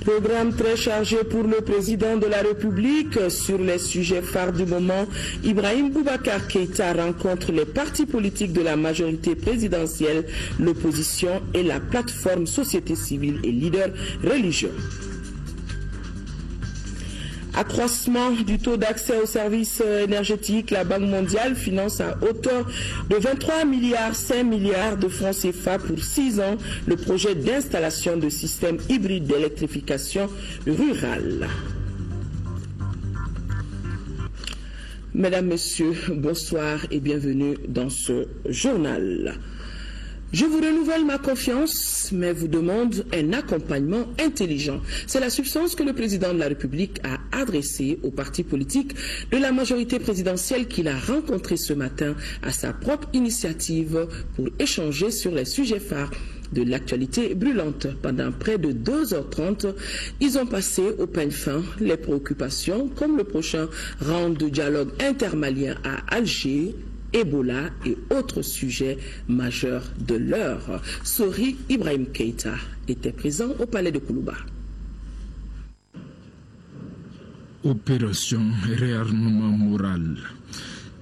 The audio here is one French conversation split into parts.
Programme très chargé pour le président de la République. Sur les sujets phares du moment, Ibrahim Boubacar Keïta rencontre les partis politiques de la majorité présidentielle, l'opposition et la plateforme société civile et leaders religieux. Accroissement du taux d'accès aux services énergétiques, la Banque mondiale finance à hauteur de 23,5 milliards de francs CFA pour 6 ans le projet d'installation de systèmes hybrides d'électrification rurale. Mesdames, Messieurs, bonsoir et bienvenue dans ce journal. Je vous renouvelle ma confiance, mais vous demande un accompagnement intelligent. C'est la substance que le président de la République a adressée aux partis politiques de la majorité présidentielle qu'il a rencontré ce matin à sa propre initiative pour échanger sur les sujets phares de l'actualité brûlante. Pendant près de 2h30, ils ont passé au peigne fin les préoccupations comme le prochain round de dialogue intermalien à Alger, Ebola et autres sujets majeurs de l'heure. Sori Ibrahim Keïta était présent au palais de Koulouba. Opération réarmement moral.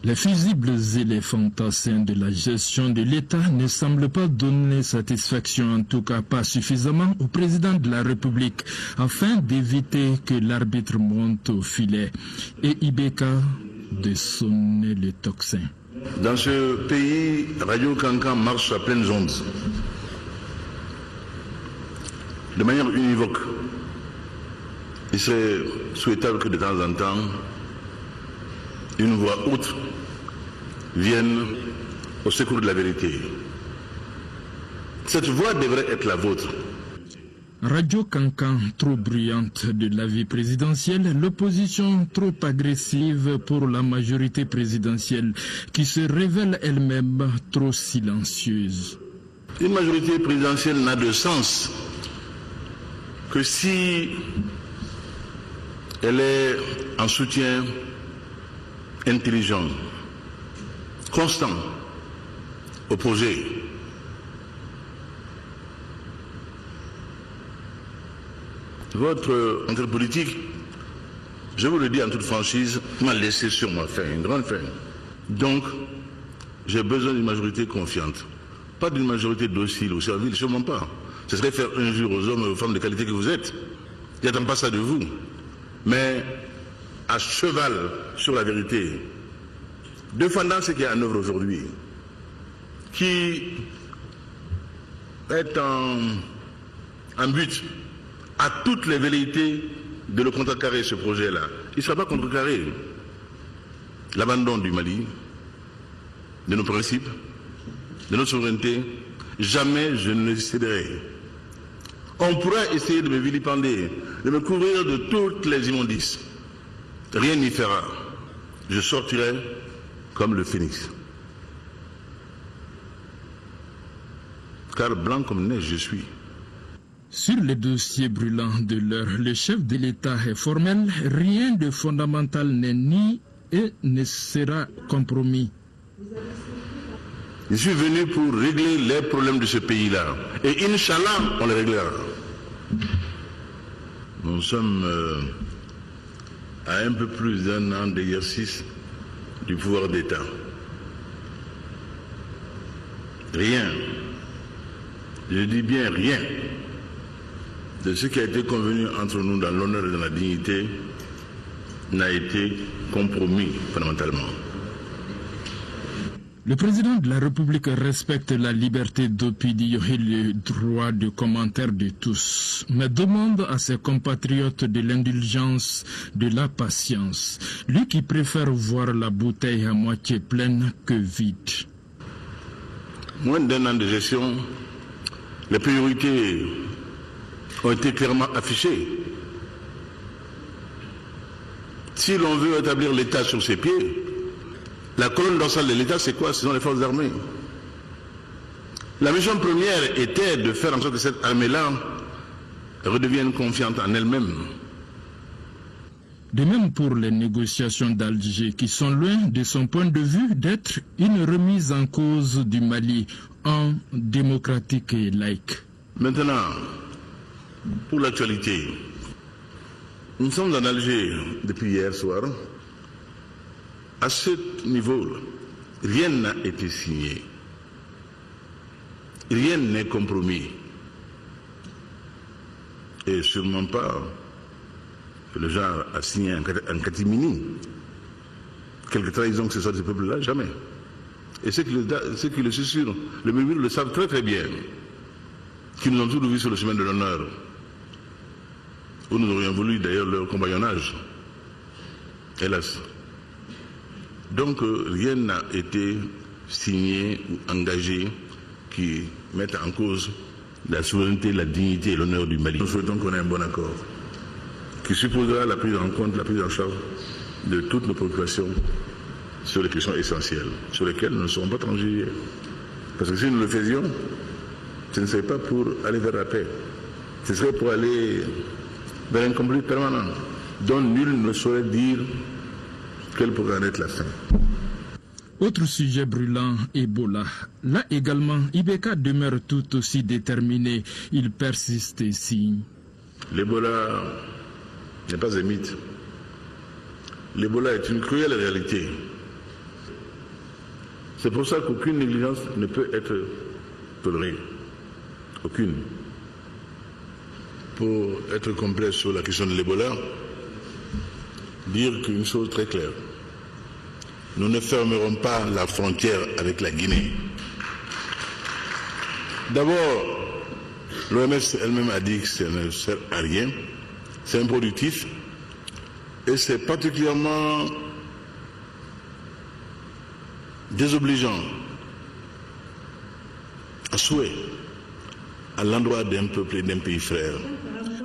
Les fusibles et les fantassins de la gestion de l'État ne semblent pas donner satisfaction, en tout cas pas suffisamment, au président de la République, afin d'éviter que l'arbitre monte au filet et Ibeka de sonner le tocsin. Dans ce pays, Radio Kankan marche à pleines ondes, de manière univoque. Il serait souhaitable que de temps en temps, une voix autre vienne au secours de la vérité. Cette voix devrait être la vôtre. Radio Kankan trop bruyante de la vie présidentielle, l'opposition trop agressive pour la majorité présidentielle qui se révèle elle-même trop silencieuse. Une majorité présidentielle n'a de sens que si elle est en soutien intelligent, constant au projet. Votre entrée politique, je vous le dis en toute franchise, m'a laissé sur ma faim, une grande faim. Donc, j'ai besoin d'une majorité confiante. Pas d'une majorité docile ou servile, sûrement pas. Ce serait faire injure aux hommes et aux femmes de qualité que vous êtes. Je n'attends pas ça de vous. Mais à cheval sur la vérité, défendant ce qui est en œuvre aujourd'hui, qui est en but à toutes les velléités de le contrecarrer, ce projet-là. Il ne sera pas contrecarré. L'abandon du Mali, de nos principes, de notre souveraineté, jamais je ne céderai. On pourra essayer de me vilipender, de me couvrir de toutes les immondices. Rien n'y fera. Je sortirai comme le phénix. Car blanc comme neige je suis. Sur les dossiers brûlants de l'heure, le chef de l'État est formel, rien de fondamental n'est ni et ne sera compromis. Je suis venu pour régler les problèmes de ce pays-là. Et Inch'Allah, on les réglera. Nous sommes à un peu plus d'un an d'exercice du pouvoir d'État. Rien, je dis bien rien, de ce qui a été convenu entre nous dans l'honneur et dans la dignité n'a été compromis fondamentalement. Le président de la République respecte la liberté d'opinion et le droit de commentaire de tous, mais demande à ses compatriotes de l'indulgence, de la patience, lui qui préfère voir la bouteille à moitié pleine que vide. Moins d'un an de gestion, les priorités ont été clairement affichées. Si l'on veut établir l'État sur ses pieds, la colonne dorsale de l'État, c'est quoi? Ce sont les forces armées. La mission première était de faire en sorte que cette armée-là redevienne confiante en elle-même. De même pour les négociations d'Alger qui sont loin de son point de vue d'être une remise en cause du Mali en démocratique et laïque. Maintenant, pour l'actualité, nous sommes en Alger depuis hier soir. À ce niveau, rien n'a été signé. Rien n'est compromis. Et sûrement pas que le genre a signé en catimini quelque trahison que ce soit de ce peuple-là, jamais. Et ceux qui le susurrent, le murmure, le savent très très bien, qu'ils nous ont toujours vus sur le chemin de l'honneur, où nous aurions voulu d'ailleurs leur compagnonnage. Hélas. Donc rien n'a été signé ou engagé qui mette en cause la souveraineté, la dignité et l'honneur du Mali. Nous souhaitons qu'on ait un bon accord qui supposera la prise en compte, la prise en charge de toutes nos préoccupations sur les questions essentielles, sur lesquelles nous ne serons pas transigés. Parce que si nous le faisions, ce ne serait pas pour aller vers la paix, ce serait pour aller vers un conflit permanent, dont nul ne saurait dire quelle pourrait en être la fin. Autre sujet brûlant, Ebola. Là également, Ibeka demeure tout aussi déterminé. Il persiste et signe. L'Ebola n'est pas un mythe. L'Ebola est une cruelle réalité. C'est pour ça qu'aucune négligence ne peut être tolérée. Aucune. Pour être complet sur la question de l'Ebola, dire qu'une chose très claire. Nous ne fermerons pas la frontière avec la Guinée. D'abord, l'OMS elle-même a dit que ça ne sert à rien, c'est improductif, et c'est particulièrement désobligeant, à souhait, à l'endroit d'un peuple et d'un pays frère.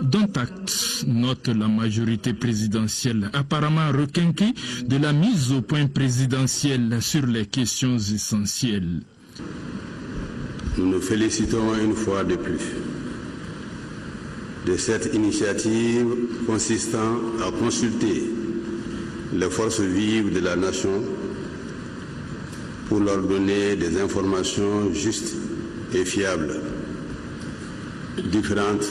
Dont acte, note la majorité présidentielle, apparemment requinquée de la mise au point présidentielle sur les questions essentielles. Nous nous félicitons une fois de plus de cette initiative consistant à consulter les forces vives de la nation pour leur donner des informations justes et fiables, différentes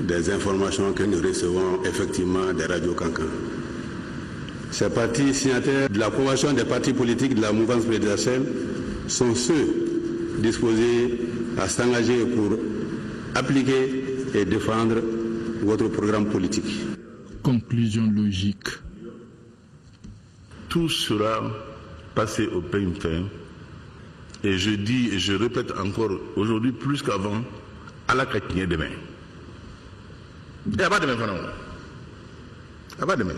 des informations que nous recevons effectivement des radios Cancan. Ces partis signataires de la Convention des partis politiques de la mouvance présidentielle sont ceux disposés à s'engager pour appliquer et défendre votre programme politique. Conclusion logique. Tout sera passé au peigne fin. Et je dis et je répète encore aujourd'hui plus qu'avant, à la Catigné demain. Et à pas demain, Fanaou. À pas demain.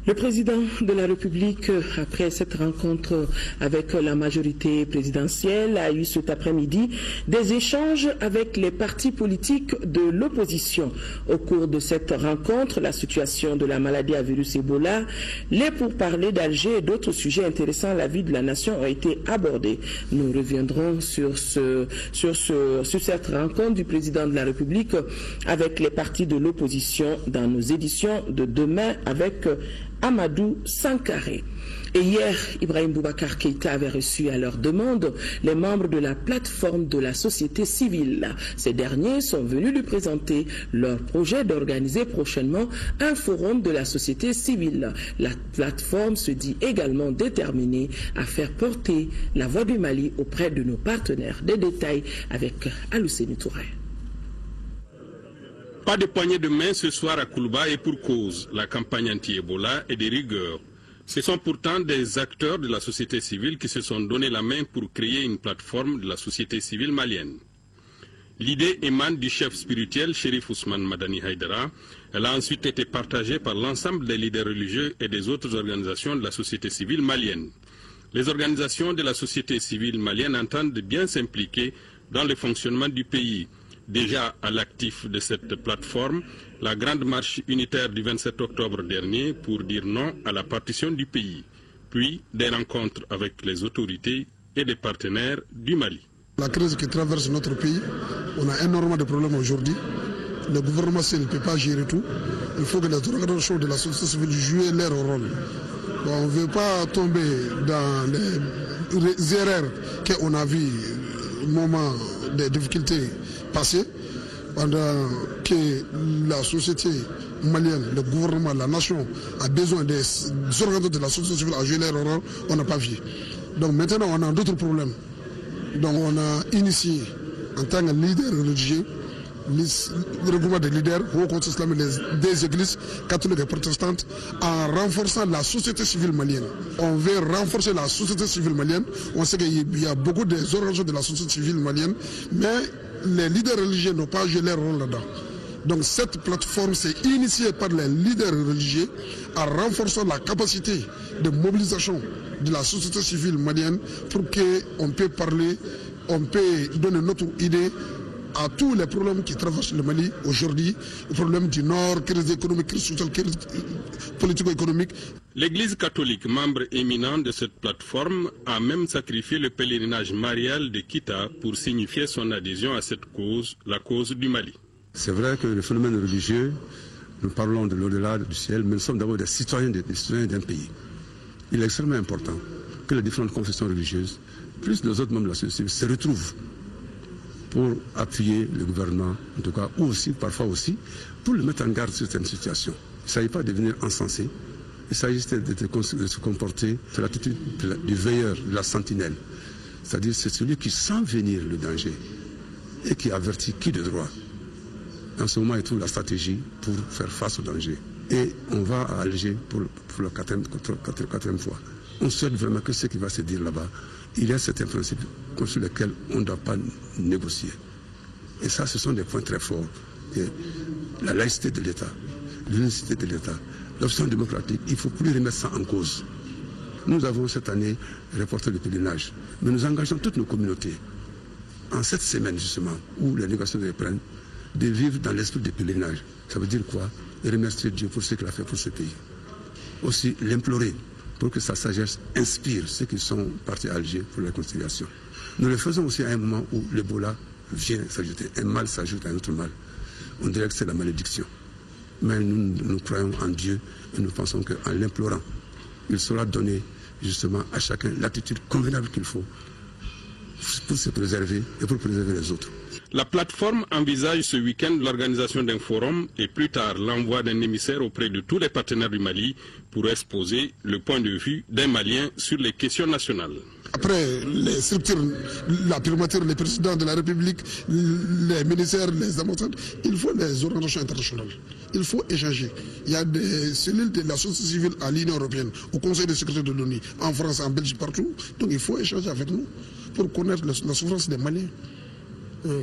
Le président de la République, après cette rencontre avec la majorité présidentielle, a eu cet après-midi des échanges avec les partis politiques de l'opposition. Au cours de cette rencontre, la situation de la maladie à virus Ebola, les pourparlers d'Alger et d'autres sujets intéressant la vie de la nation ont été abordés. Nous reviendrons sur cette rencontre du président de la République avec les partis de l'opposition dans nos éditions de demain avec Amadou Sankaré. Et hier, Ibrahim Boubacar Keïta avait reçu à leur demande les membres de la plateforme de la société civile. Ces derniers sont venus lui présenter leur projet d'organiser prochainement un forum de la société civile. La plateforme se dit également déterminée à faire porter la voix du Mali auprès de nos partenaires. Des détails avec Alousseni Touré. Pas de poignée de main ce soir à Koulouba et pour cause. La campagne anti-Ebola est de rigueur. Ce sont pourtant des acteurs de la société civile qui se sont donné la main pour créer une plateforme de la société civile malienne. L'idée émane du chef spirituel, Chérif Ousmane Madani Haïdara. Elle a ensuite été partagée par l'ensemble des leaders religieux et des autres organisations de la société civile malienne. Les organisations de la société civile malienne entendent bien s'impliquer dans le fonctionnement du pays. Déjà à l'actif de cette plateforme, la grande marche unitaire du 27 octobre dernier pour dire non à la partition du pays, puis des rencontres avec les autorités et les partenaires du Mali. La crise qui traverse notre pays, on a énormément de problèmes aujourd'hui. Le gouvernement seul ne peut pas gérer tout. Il faut que les organisations de la société civile jouent leur rôle. Bon, on ne veut pas tomber dans les erreurs qu'on a vues au moment des difficultés passées, pendant que la société malienne, le gouvernement, la nation a besoin des organisations de la société civile à jouer leur rôle, on n'a pas vu. Donc maintenant, on a d'autres problèmes. Donc on a initié en tant que leader religieux, le regroupement des leaders, au Conseil islamique des églises catholiques et protestantes, en renforçant la société civile malienne. On veut renforcer la société civile malienne. On sait qu'il y a beaucoup des organisations de la société civile malienne, mais les leaders religieux n'ont pas joué leur rôle là-dedans. Donc cette plateforme s'est initiée par les leaders religieux en renforçant la capacité de mobilisation de la société civile malienne pour qu'on puisse parler, on peut donner notre idée à tous les problèmes qui traversent le Mali aujourd'hui, les problèmes du Nord, crise économique, crise sociale, crise politico-économique. L'Église catholique, membre éminent de cette plateforme, a même sacrifié le pèlerinage marial de Kita pour signifier son adhésion à cette cause, la cause du Mali. C'est vrai que le phénomène religieux, nous parlons de l'au-delà du ciel, mais nous sommes d'abord des citoyens d'un pays. Il est extrêmement important que les différentes confessions religieuses, plus les autres membres de la société civile, se retrouvent pour appuyer le gouvernement, en tout cas, ou aussi, parfois aussi, pour le mettre en garde sur certaines situations. Il ne s'agit pas de devenir insensé, il s'agit de se comporter sur l'attitude du veilleur, de la sentinelle. C'est-à-dire c'est celui qui sent venir le danger et qui avertit qui de droit. En ce moment, il trouve la stratégie pour faire face au danger. Et on va à Alger pour la quatrième fois. On souhaite vraiment que ce qui va se dire là-bas, il y a certains principes sur lesquels on ne doit pas négocier. Et ça, ce sont des points très forts. Et la laïcité de l'État, l'unicité de l'État, l'option démocratique, il ne faut plus remettre ça en cause. Nous avons cette année reporté le pèlerinage, mais nous engageons toutes nos communautés, en cette semaine justement, où les négociations reprennent, de vivre dans l'esprit du pèlerinage. Ça veut dire quoi? Et remercier Dieu pour ce qu'il a fait pour ce pays. Aussi l'implorer pour que sa sagesse inspire ceux qui sont partis à Alger pour la réconciliation. Nous le faisons aussi à un moment où l'Ebola vient s'ajouter. Un mal s'ajoute à un autre mal. On dirait que c'est la malédiction. Mais nous croyons en Dieu et nous pensons qu'en l'implorant, il sera donné justement à chacun l'attitude convenable qu'il faut pour se préserver et pour préserver les autres. La plateforme envisage ce week-end l'organisation d'un forum et plus tard l'envoi d'un émissaire auprès de tous les partenaires du Mali pour exposer le point de vue d'un Malien sur les questions nationales. Après les structures, la primature, les présidents de la République, les ministères, les ambassades, il faut les organisations internationales. Il faut échanger. Il y a des cellules de la société civile à l'Union européenne, au Conseil de sécurité de l'ONU, en France, en Belgique, partout. Donc il faut échanger avec nous pour connaître la souffrance des Maliens.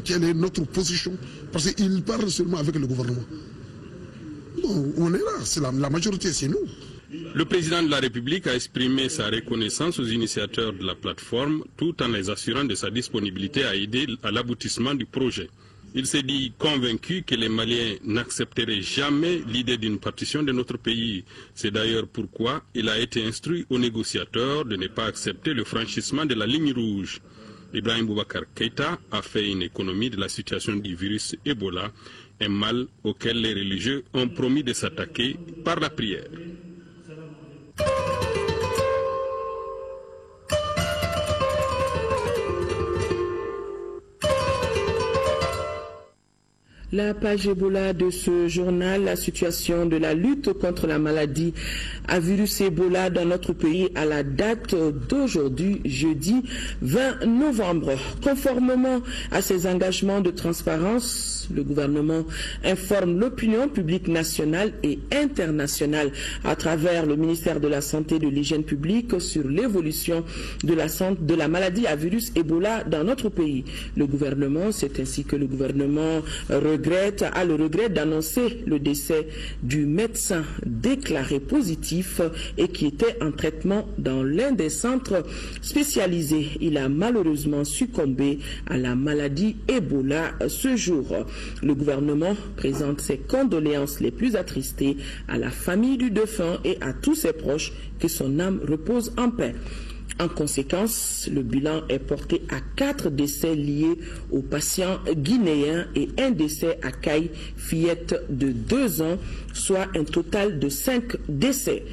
Quelle est notre position? Parce qu'ils parlent seulement avec le gouvernement. Non, on est là, c'est la majorité, c'est nous. Le président de la République a exprimé sa reconnaissance aux initiateurs de la plateforme tout en les assurant de sa disponibilité à aider à l'aboutissement du projet. Il s'est dit convaincu que les Maliens n'accepteraient jamais l'idée d'une partition de notre pays. C'est d'ailleurs pourquoi il a été instruit aux négociateurs de ne pas accepter le franchissement de la ligne rouge. Ibrahim Boubacar Keïta a fait une économie de la situation du virus Ebola, un mal auquel les religieux ont promis de s'attaquer par la prière. La page Ebola de ce journal, la situation de la lutte contre la maladie à virus Ebola dans notre pays à la date d'aujourd'hui, jeudi 20 novembre. Conformément à ses engagements de transparence, le gouvernement informe l'opinion publique nationale et internationale à travers le ministère de la Santé et de l'Hygiène publique sur l'évolution de la maladie à virus Ebola dans notre pays. Le gouvernement, c'est ainsi que le gouvernement a le regret d'annoncer le décès du médecin déclaré positif et qui était en traitement dans l'un des centres spécialisés. Il a malheureusement succombé à la maladie Ebola ce jour. Le gouvernement présente ses condoléances les plus attristées à la famille du défunt et à tous ses proches, que son âme repose en paix. En conséquence, le bilan est porté à 4 décès liés aux patients guinéens et un décès à Kai, fillette de 2 ans, soit un total de 5 décès.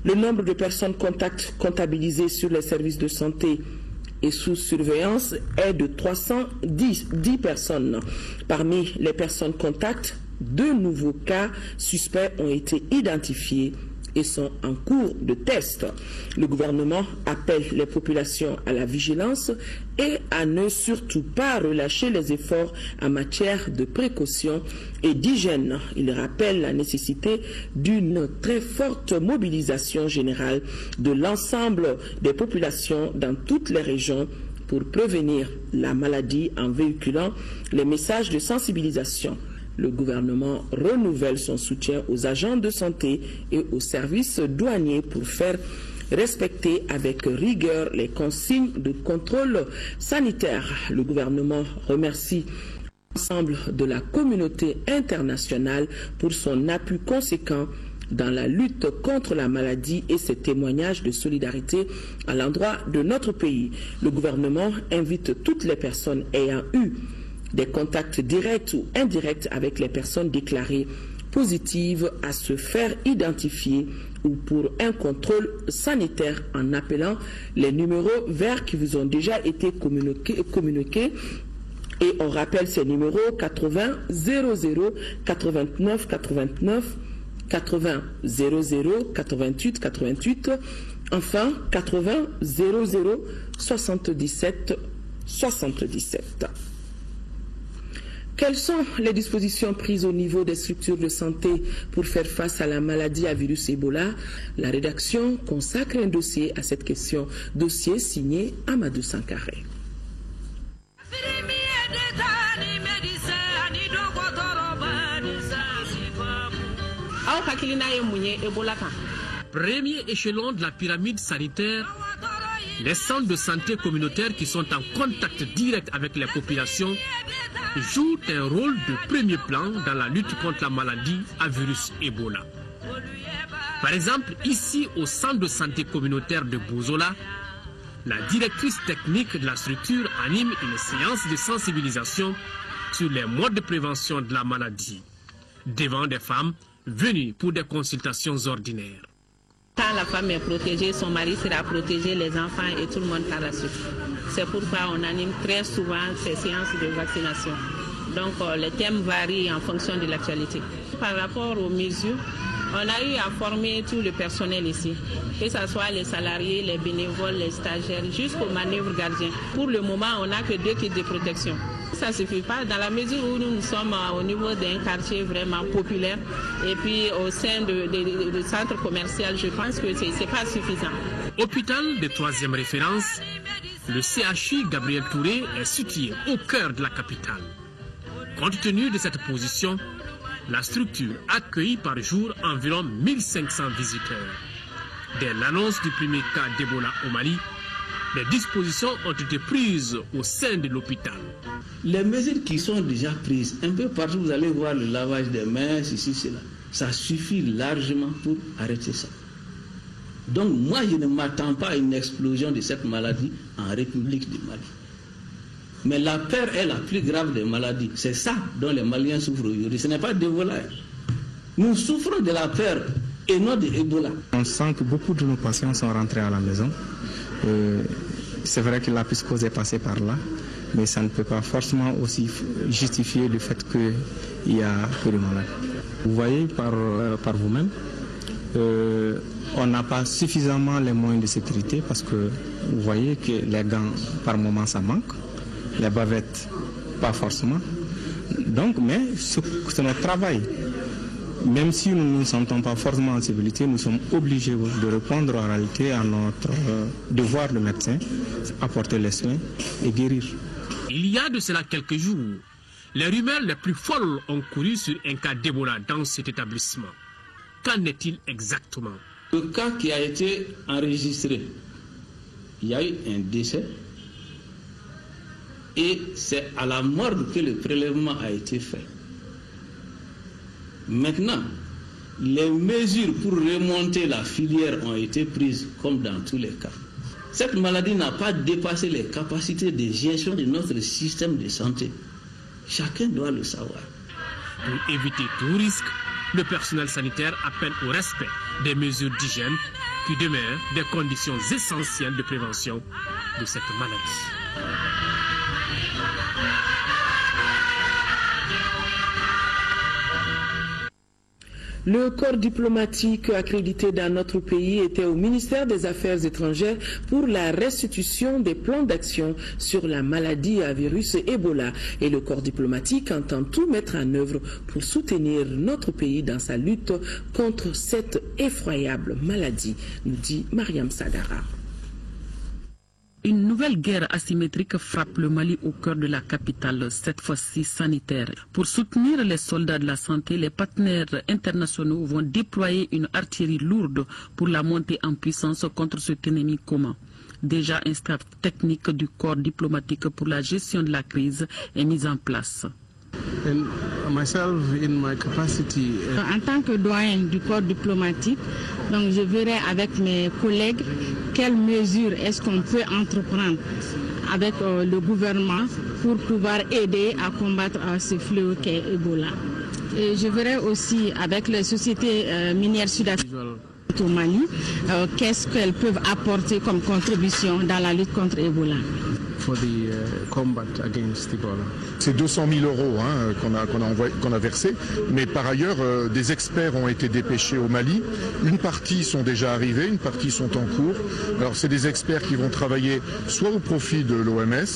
Le nombre de personnes contacts comptabilisées sur les services de santé et sous surveillance est de 310 personnes. Parmi les personnes contacts, 2 nouveaux cas suspects ont été identifiés et sont en cours de test. Le gouvernement appelle les populations à la vigilance et à ne surtout pas relâcher les efforts en matière de précaution et d'hygiène. Il rappelle la nécessité d'une très forte mobilisation générale de l'ensemble des populations dans toutes les régions pour prévenir la maladie en véhiculant les messages de sensibilisation. Le gouvernement renouvelle son soutien aux agents de santé et aux services douaniers pour faire respecter avec rigueur les consignes de contrôle sanitaire. Le gouvernement remercie l'ensemble de la communauté internationale pour son appui conséquent dans la lutte contre la maladie et ses témoignages de solidarité à l'endroit de notre pays. Le gouvernement invite toutes les personnes ayant eu des contacts directs ou indirects avec les personnes déclarées positives à se faire identifier ou pour un contrôle sanitaire en appelant les numéros verts qui vous ont déjà été communiqués. Et on rappelle ces numéros 80 00 89 89 80 00 88 88, enfin 80 00 77 77. Quelles sont les dispositions prises au niveau des structures de santé pour faire face à la maladie à virus Ebola? La rédaction consacre un dossier à cette question. Dossier signé Amadou Sankaré. Premier échelon de la pyramide sanitaire, les centres de santé communautaires qui sont en contact direct avec les populations jouent un rôle de premier plan dans la lutte contre la maladie à virus Ebola. Par exemple, ici au centre de santé communautaire de Bozola, la directrice technique de la structure anime une séance de sensibilisation sur les modes de prévention de la maladie devant des femmes venues pour des consultations ordinaires. Quand la femme est protégée, son mari sera protégé, les enfants et tout le monde par la suite. C'est pourquoi on anime très souvent ces séances de vaccination. Donc les thèmes varient en fonction de l'actualité. Par rapport aux mesures, on a eu à former tout le personnel ici, que ce soit les salariés, les bénévoles, les stagiaires, jusqu'aux manœuvres gardiens. Pour le moment, on n'a que 2 kits de protection. Ça ne suffit pas dans la mesure où nous sommes au niveau d'un quartier vraiment populaire et puis au sein de centres commerciaux, je pense que ce n'est pas suffisant. Hôpital de 3e référence, le CHU Gabriel Touré est situé au cœur de la capitale. Compte tenu de cette position, la structure accueille par jour environ 1500 visiteurs. Dès l'annonce du premier cas d'Ebola au Mali, les dispositions ont été prises au sein de l'hôpital. Les mesures qui sont déjà prises, un peu partout, vous allez voir le lavage des mains, ceci, cela. Ça suffit largement pour arrêter ça. Donc moi, je ne m'attends pas à une explosion de cette maladie en République du Mali. Mais la peur est la plus grave des maladies. C'est ça dont les Maliens souffrent aujourd'hui. Ce n'est pas d'Ebola. Nous souffrons de la peur et non de Ebola. On sent que beaucoup de nos patients sont rentrés à la maison. C'est vrai que la psychose est passée par là, mais ça ne peut pas forcément aussi justifier le fait qu'il y a peu de malades. Vous voyez par vous-même, on n'a pas suffisamment les moyens de sécurité parce que vous voyez que les gants, par moment, ça manque, les bavettes, pas forcément. Donc, mais c'est notre travail. Même si nous ne nous sentons pas forcément en sécurité, nous sommes obligés de répondre en réalité à notre devoir de médecin, apporter les soins et guérir. Il y a de cela quelques jours, les rumeurs les plus folles ont couru sur un cas d'Ebola dans cet établissement. Qu'en est-il exactement? Le cas qui a été enregistré, il y a eu un décès et c'est à la morgue que le prélèvement a été fait. Maintenant, les mesures pour remonter la filière ont été prises comme dans tous les cas. Cette maladie n'a pas dépassé les capacités de gestion de notre système de santé. Chacun doit le savoir. Pour éviter tout risque, le personnel sanitaire appelle au respect des mesures d'hygiène qui demeurent des conditions essentielles de prévention de cette maladie. Le corps diplomatique accrédité dans notre pays était au ministère des Affaires étrangères pour la restitution des plans d'action sur la maladie à virus Ebola. Et le corps diplomatique entend tout mettre en œuvre pour soutenir notre pays dans sa lutte contre cette effroyable maladie, nous dit Mariam Sadara. Une nouvelle guerre asymétrique frappe le Mali au cœur de la capitale, cette fois-ci sanitaire. Pour soutenir les soldats de la santé, les partenaires internationaux vont déployer une artillerie lourde pour la montée en puissance contre cet ennemi commun. Déjà, un staff technique du corps diplomatique pour la gestion de la crise est mis en place. En tant que doyen du corps diplomatique, donc je verrai avec mes collègues quelles mesures est-ce qu'on peut entreprendre avec le gouvernement pour pouvoir aider à combattre ce fléau qu'est Ebola. Et je verrai aussi avec les sociétés minières sud-africaines au Mali, qu'est-ce qu'elles peuvent apporter comme contribution dans la lutte contre Ebola. C'est 200 000 euros qu'on a versé, mais par ailleurs, des experts ont été dépêchés au Mali. Une partie sont déjà arrivés, une partie sont en cours. Alors c'est des experts qui vont travailler soit au profit de l'OMS,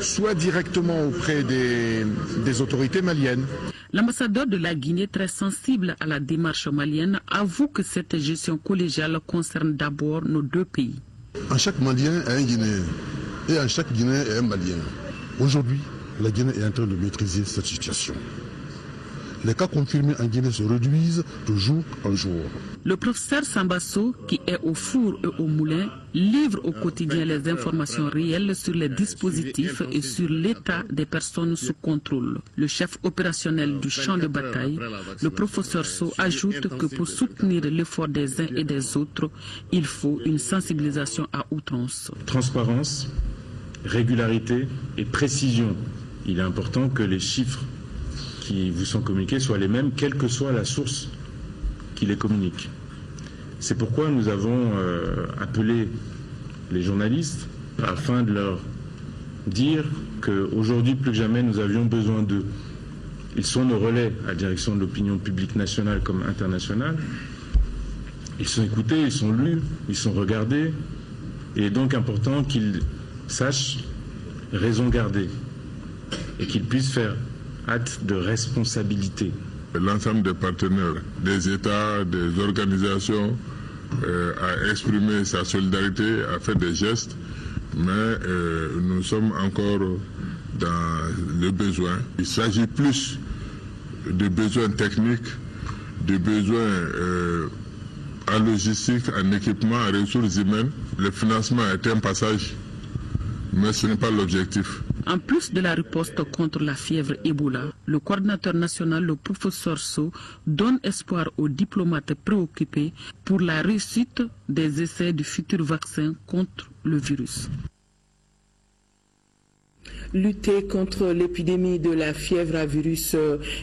soit directement auprès des autorités maliennes. L'ambassadeur de la Guinée, très sensible à la démarche malienne, avoue que cette gestion collégiale concerne d'abord nos deux pays. En chaque Malien est un Guinéen. Et en chaque Guinéen est un Malien. Aujourd'hui, la Guinée est en train de maîtriser cette situation. Les cas confirmés en Guinée se réduisent de jour en jour. Le professeur Sambasso, qui est au four et au moulin, livre au quotidien les informations réelles sur les dispositifs et sur l'état des personnes sous contrôle. Le chef opérationnel du champ de bataille, le professeur So, ajoute que pour soutenir l'effort des uns et des autres, il faut une sensibilisation à outrance. Transparence, régularité et précision. Il est important que les chiffres qui vous sont communiqués soient les mêmes, quelle que soit la source qui les communique. C'est pourquoi nous avons appelé les journalistes afin de leur dire qu'aujourd'hui, plus que jamais, nous avions besoin d'eux. Ils sont nos relais à la direction de l'opinion publique nationale comme internationale. Ils sont écoutés, ils sont lus, ils sont regardés. Il est donc important qu'ils sachent raison garder et qu'ils puissent faire acte de responsabilité. L'ensemble des partenaires, des États, des organisations a exprimé sa solidarité, a fait des gestes, mais nous sommes encore dans le besoin. Il s'agit plus de besoins techniques, de besoins en logistique, en équipement, en ressources humaines. Le financement est un passage, mais ce n'est pas l'objectif. En plus de la riposte contre la fièvre Ebola, le coordinateur national, le professeur So, donne espoir aux diplomates préoccupés pour la réussite des essais du futur vaccin contre le virus. Lutter contre l'épidémie de la fièvre à virus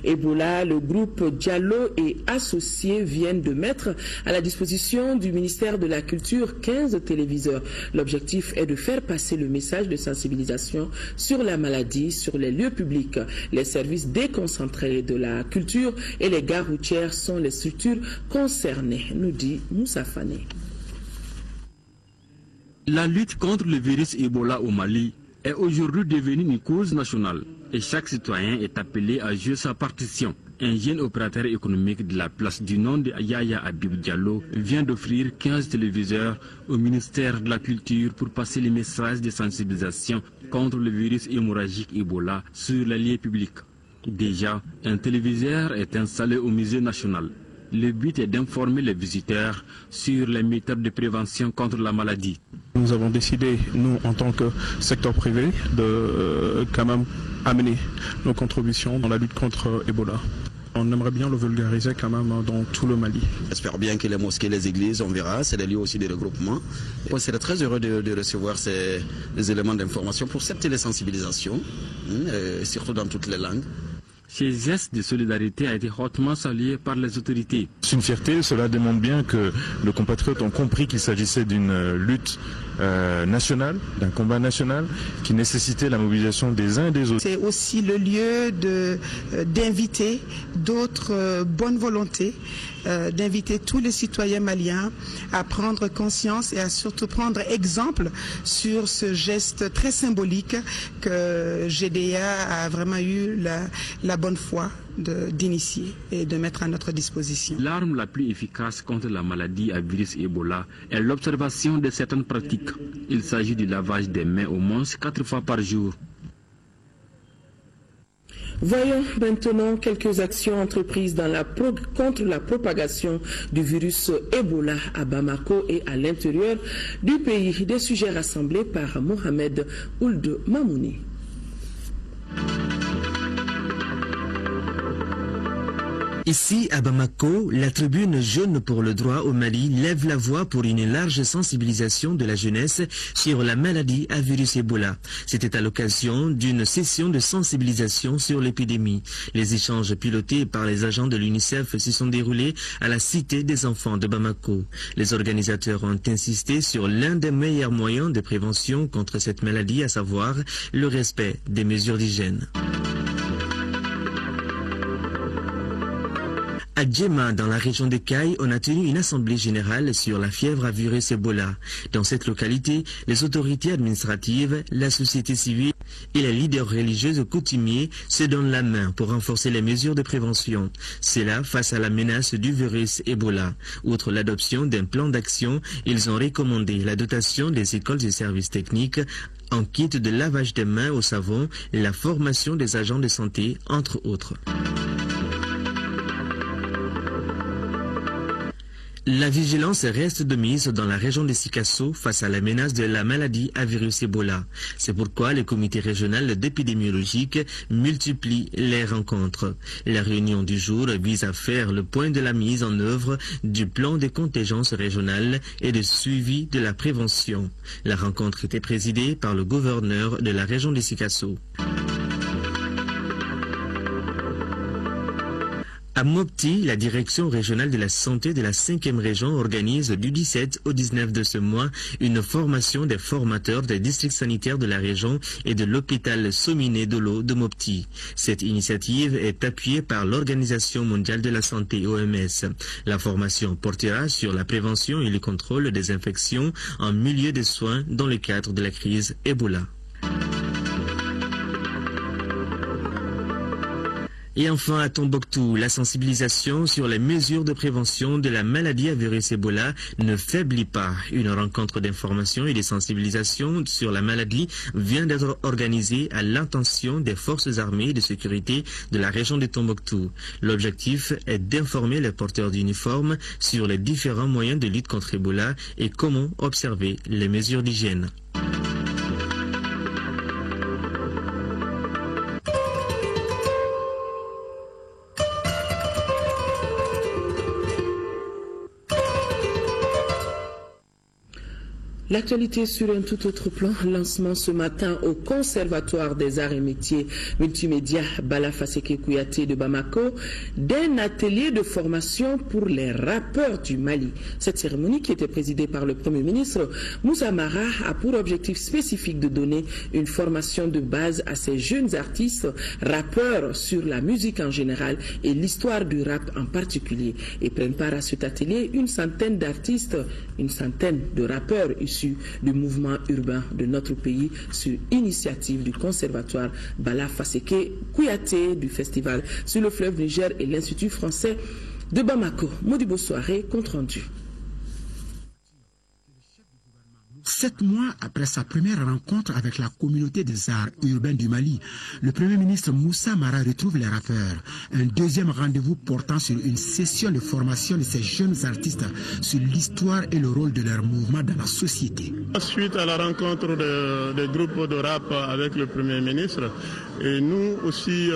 Ebola, le groupe Diallo et associés viennent de mettre à la disposition du ministère de la Culture 15 téléviseurs. L'objectif est de faire passer le message de sensibilisation sur la maladie sur les lieux publics. Les services déconcentrés de la culture et les gares routières sont les structures concernées, nous dit Moussa Fane. La lutte contre le virus Ebola au Mali est aujourd'hui devenue une cause nationale et chaque citoyen est appelé à jouer sa partition. Un jeune opérateur économique de la place du nom de Yaya Habib Diallo vient d'offrir 15 téléviseurs au ministère de la Culture pour passer les messages de sensibilisation contre le virus hémorragique Ebola sur les lieux publics. Déjà, un téléviseur est installé au musée national. Le but est d'informer les visiteurs sur les méthodes de prévention contre la maladie. Nous avons décidé, nous, en tant que secteur privé, de quand même amener nos contributions dans la lutte contre Ebola. on aimerait bien le vulgariser quand même dans tout le Mali. J'espère bien que les mosquées, les églises, on verra, c'est des lieux aussi de regroupement. On serait très heureux de recevoir ces éléments d'information pour cette télésensibilisation, surtout dans toutes les langues. Ces gestes de solidarité a été hautement salué par les autorités. C'est une fierté, cela démontre bien que nos compatriotes ont compris qu'il s'agissait d'une lutte nationale, d'un combat national qui nécessitait la mobilisation des uns et des autres. C'est aussi le lieu d'inviter d'autres bonnes volontés, d'inviter tous les citoyens maliens à prendre conscience et à surtout prendre exemple sur ce geste très symbolique que GDA a vraiment eu la bonne foi d'initier et de mettre à notre disposition. L'arme la plus efficace contre la maladie à virus Ebola est l'observation de certaines pratiques. Il s'agit du lavage des mains au moins 4 fois par jour. Voyons maintenant quelques actions entreprises contre la propagation du virus Ebola à Bamako et à l'intérieur du pays. Des sujets rassemblés par Mohamed Ould Mamouni. Ici, à Bamako, la tribune Jeunes pour le droit au Mali lève la voix pour une large sensibilisation de la jeunesse sur la maladie à virus Ebola. C'était à l'occasion d'une session de sensibilisation sur l'épidémie. Les échanges pilotés par les agents de l'UNICEF se sont déroulés à la Cité des enfants de Bamako. Les organisateurs ont insisté sur l'un des meilleurs moyens de prévention contre cette maladie, à savoir le respect des mesures d'hygiène. À Djema, dans la région de Kaï, on a tenu une assemblée générale sur la fièvre à virus Ebola. Dans cette localité, les autorités administratives, la société civile et les leaders religieux coutumiers se donnent la main pour renforcer les mesures de prévention. C'est là face à la menace du virus Ebola. Outre l'adoption d'un plan d'action, ils ont recommandé la dotation des écoles et services techniques en kit de lavage des mains au savon et la formation des agents de santé, entre autres. La vigilance reste de mise dans la région de Sikasso face à la menace de la maladie à virus Ebola. C'est pourquoi le comité régional d'épidémiologie multiplie les rencontres. La réunion du jour vise à faire le point de la mise en œuvre du plan de contingence régionale et de suivi de la prévention. La rencontre était présidée par le gouverneur de la région de Sikasso. À Mopti, la direction régionale de la santé de la 5e région organise du 17 au 19 de ce mois une formation des formateurs des districts sanitaires de la région et de l'hôpital Sominé Dolo de Mopti. Cette initiative est appuyée par l'Organisation mondiale de la santé OMS. La formation portera sur la prévention et le contrôle des infections en milieu de soins dans le cadre de la crise Ebola. Et enfin, à Tombouctou, la sensibilisation sur les mesures de prévention de la maladie à virus Ebola ne faiblit pas. Une rencontre d'information et de sensibilisation sur la maladie vient d'être organisée à l'intention des forces armées et de sécurité de la région de Tombouctou. L'objectif est d'informer les porteurs d'uniformes sur les différents moyens de lutte contre Ebola et comment observer les mesures d'hygiène. L'actualité sur un tout autre plan, lancement ce matin au Conservatoire des Arts et Métiers Multimédia Bala Faseke Kouyaté de Bamako d'un atelier de formation pour les rappeurs du Mali. Cette cérémonie, qui était présidée par le Premier ministre Moussa Mara, a pour objectif spécifique de donner une formation de base à ces jeunes artistes rappeurs sur la musique en général et l'histoire du rap en particulier. Et prennent part à cet atelier une centaine d'artistes, une centaine de rappeurs issus du mouvement urbain de notre pays sur initiative du Conservatoire Bala Faseke Kouyaté du Festival sur le fleuve Niger et l'Institut français de Bamako. Modibo Soirée, compte rendu. 7 mois après sa première rencontre avec la communauté des arts urbains du Mali, le Premier ministre Moussa Mara retrouve les rappeurs. Un deuxième rendez-vous portant sur une session de formation de ces jeunes artistes sur l'histoire et le rôle de leur mouvement dans la société. Suite à la rencontre des groupes de rap avec le Premier ministre, et nous aussi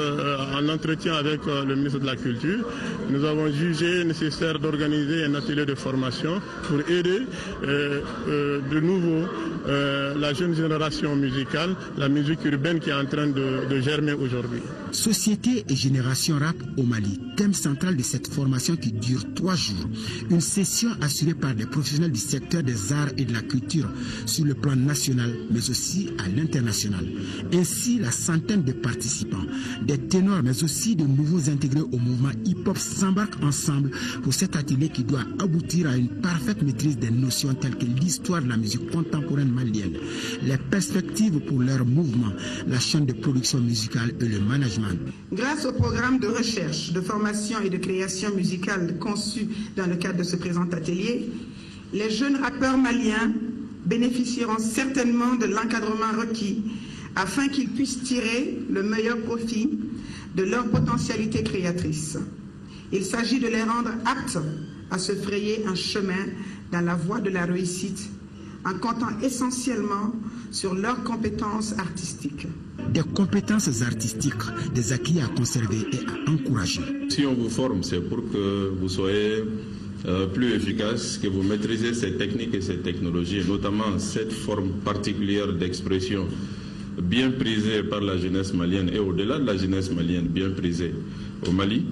en entretien avec le ministre de la Culture, nous avons jugé nécessaire d'organiser un atelier de formation pour aider de nouveau la jeune génération musicale, la musique urbaine qui est en train de germer aujourd'hui. Société et génération rap au Mali, thème central de cette formation qui dure 3 jours. Une session assurée par des professionnels du secteur des arts et de la culture sur le plan national, mais aussi à l'international. Ainsi, la centaine de participants, des ténors, mais aussi de nouveaux intégrés au mouvement hip-hop s'embarquent ensemble pour cet atelier qui doit aboutir à une parfaite maîtrise des notions telles que l'histoire de la musique contemporaine malienne, les perspectives pour leur mouvement, la chaîne de production musicale et le management. Grâce au programme de recherche, de formation et de création musicale conçu dans le cadre de ce présent atelier, les jeunes rappeurs maliens bénéficieront certainement de l'encadrement requis afin qu'ils puissent tirer le meilleur profit de leur potentialité créatrice. Il s'agit de les rendre aptes à se frayer un chemin dans la voie de la réussite en comptant essentiellement sur leurs compétences artistiques. Des compétences artistiques, des acquis à conserver et à encourager. Si on vous forme, c'est pour que vous soyez plus efficace, que vous maîtrisez ces techniques et ces technologies, notamment cette forme particulière d'expression bien prisée par la jeunesse malienne et au-delà de la jeunesse malienne, bien prisée au Mali.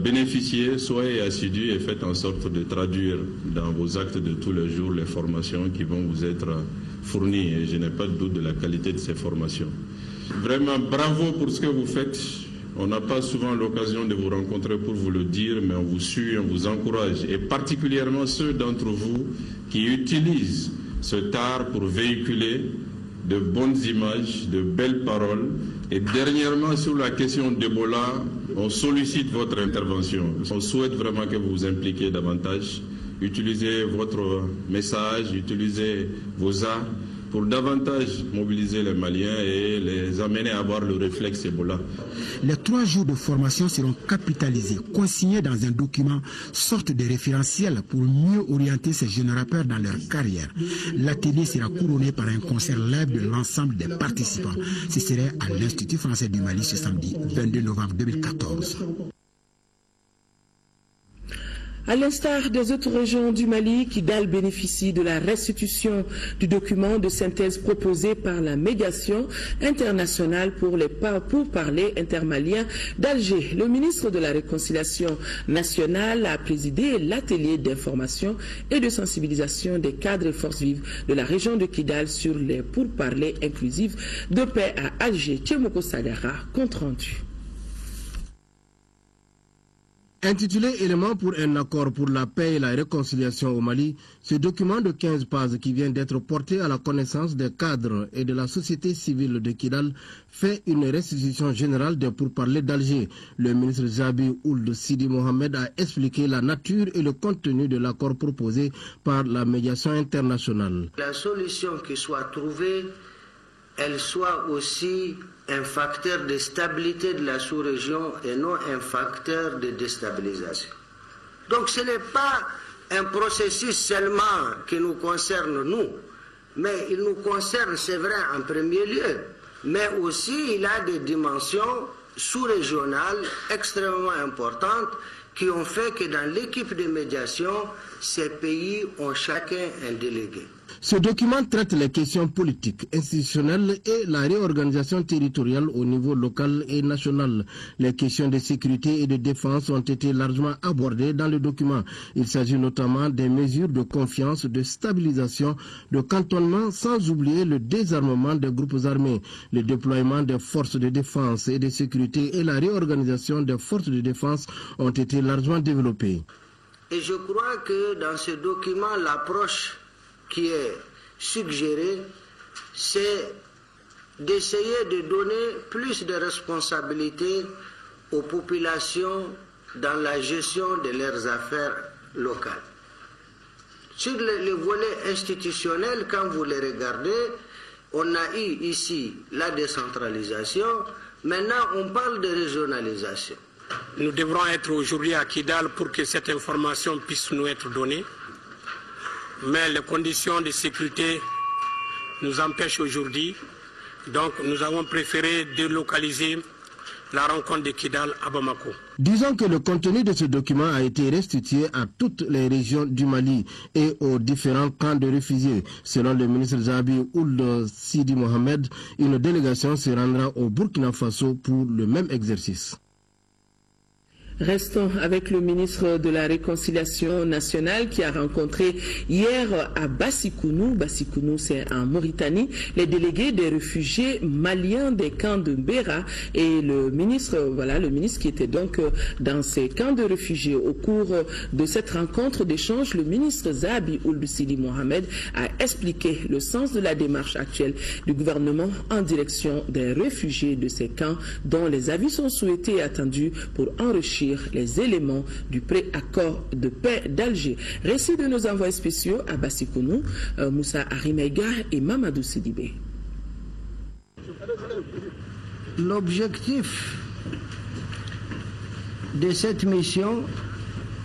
Bénéficiez, soyez assidus et faites en sorte de traduire dans vos actes de tous les jours les formations qui vont vous être fournies. Et je n'ai pas de doute de la qualité de ces formations. Vraiment, bravo pour ce que vous faites. On n'a pas souvent l'occasion de vous rencontrer pour vous le dire, mais on vous suit, on vous encourage. Et particulièrement ceux d'entre vous qui utilisent ce art pour véhiculer de bonnes images, de belles paroles. Et dernièrement, sur la question d'Ebola, on sollicite votre intervention. On souhaite vraiment que vous vous impliquiez davantage. Utilisez votre message, utilisez vos arts pour davantage mobiliser les Maliens et les amener à avoir le réflexe Ebola. Les 3 jours de formation seront capitalisés, consignés dans un document, sorte de référentiel pour mieux orienter ces jeunes rappeurs dans leur carrière. L'atelier sera couronné par un concert live de l'ensemble des participants. Ce serait à l'Institut français du Mali ce samedi 22 novembre 2014. À l'instar des autres régions du Mali, Kidal bénéficie de la restitution du document de synthèse proposé par la médiation internationale pour les pourparlers intermaliens d'Alger. Le ministre de la Réconciliation nationale a présidé l'atelier d'information et de sensibilisation des cadres et forces vives de la région de Kidal sur les pourparlers inclusifs de paix à Alger. Tchemoko Sagara, compte rendu. Intitulé « Éléments pour un accord pour la paix et la réconciliation au Mali », ce document de 15 pages qui vient d'être porté à la connaissance des cadres et de la société civile de Kidal fait une restitution générale des pourparlers d'Alger. Le ministre Jabi Ould Sidi Mohamed a expliqué la nature et le contenu de l'accord proposé par la médiation internationale. La solution qui soit trouvée, elle soit aussi un facteur de stabilité de la sous-région et non un facteur de déstabilisation. Donc ce n'est pas un processus seulement qui nous concerne nous, mais il nous concerne, c'est vrai, en premier lieu, mais aussi il a des dimensions sous-régionales extrêmement importantes qui ont fait que dans l'équipe de médiation, ces pays ont chacun un délégué. Ce document traite les questions politiques, institutionnelles et la réorganisation territoriale au niveau local et national. Les questions de sécurité et de défense ont été largement abordées dans le document. Il s'agit notamment des mesures de confiance, de stabilisation, de cantonnement, sans oublier le désarmement des groupes armés, le déploiement des forces de défense et de sécurité et la réorganisation des forces de défense ont été largement développées. Et je crois que dans ce document, l'approche qui est suggéré, c'est d'essayer de donner plus de responsabilités aux populations dans la gestion de leurs affaires locales. Sur le volet institutionnel, quand vous les regardez, on a eu ici la décentralisation, maintenant on parle de régionalisation. Nous devrons être aujourd'hui à Kidal pour que cette information puisse nous être donnée, mais les conditions de sécurité nous empêchent aujourd'hui, donc nous avons préféré délocaliser la rencontre de Kidal à Bamako. Disons que le contenu de ce document a été restitué à toutes les régions du Mali et aux différents camps de réfugiés. Selon le ministre Zabi Ould Sidi Mohamed, une délégation se rendra au Burkina Faso pour le même exercice. Restons avec le ministre de la Réconciliation nationale qui a rencontré hier à Bassikounou. Bassikounou, c'est en Mauritanie, les délégués des réfugiés maliens des camps de Mbera et le ministre qui était donc dans ces camps de réfugiés. Au cours de cette rencontre d'échange, le ministre Zabi Ould Sidi Mohamed a expliqué le sens de la démarche actuelle du gouvernement en direction des réfugiés de ces camps dont les avis sont souhaités et attendus pour enrichir les éléments du pré-accord de paix d'Alger. Récit de nos envoyés spéciaux à Bassikounou, Moussa Arimega et Mamadou Sidibé. L'objectif de cette mission,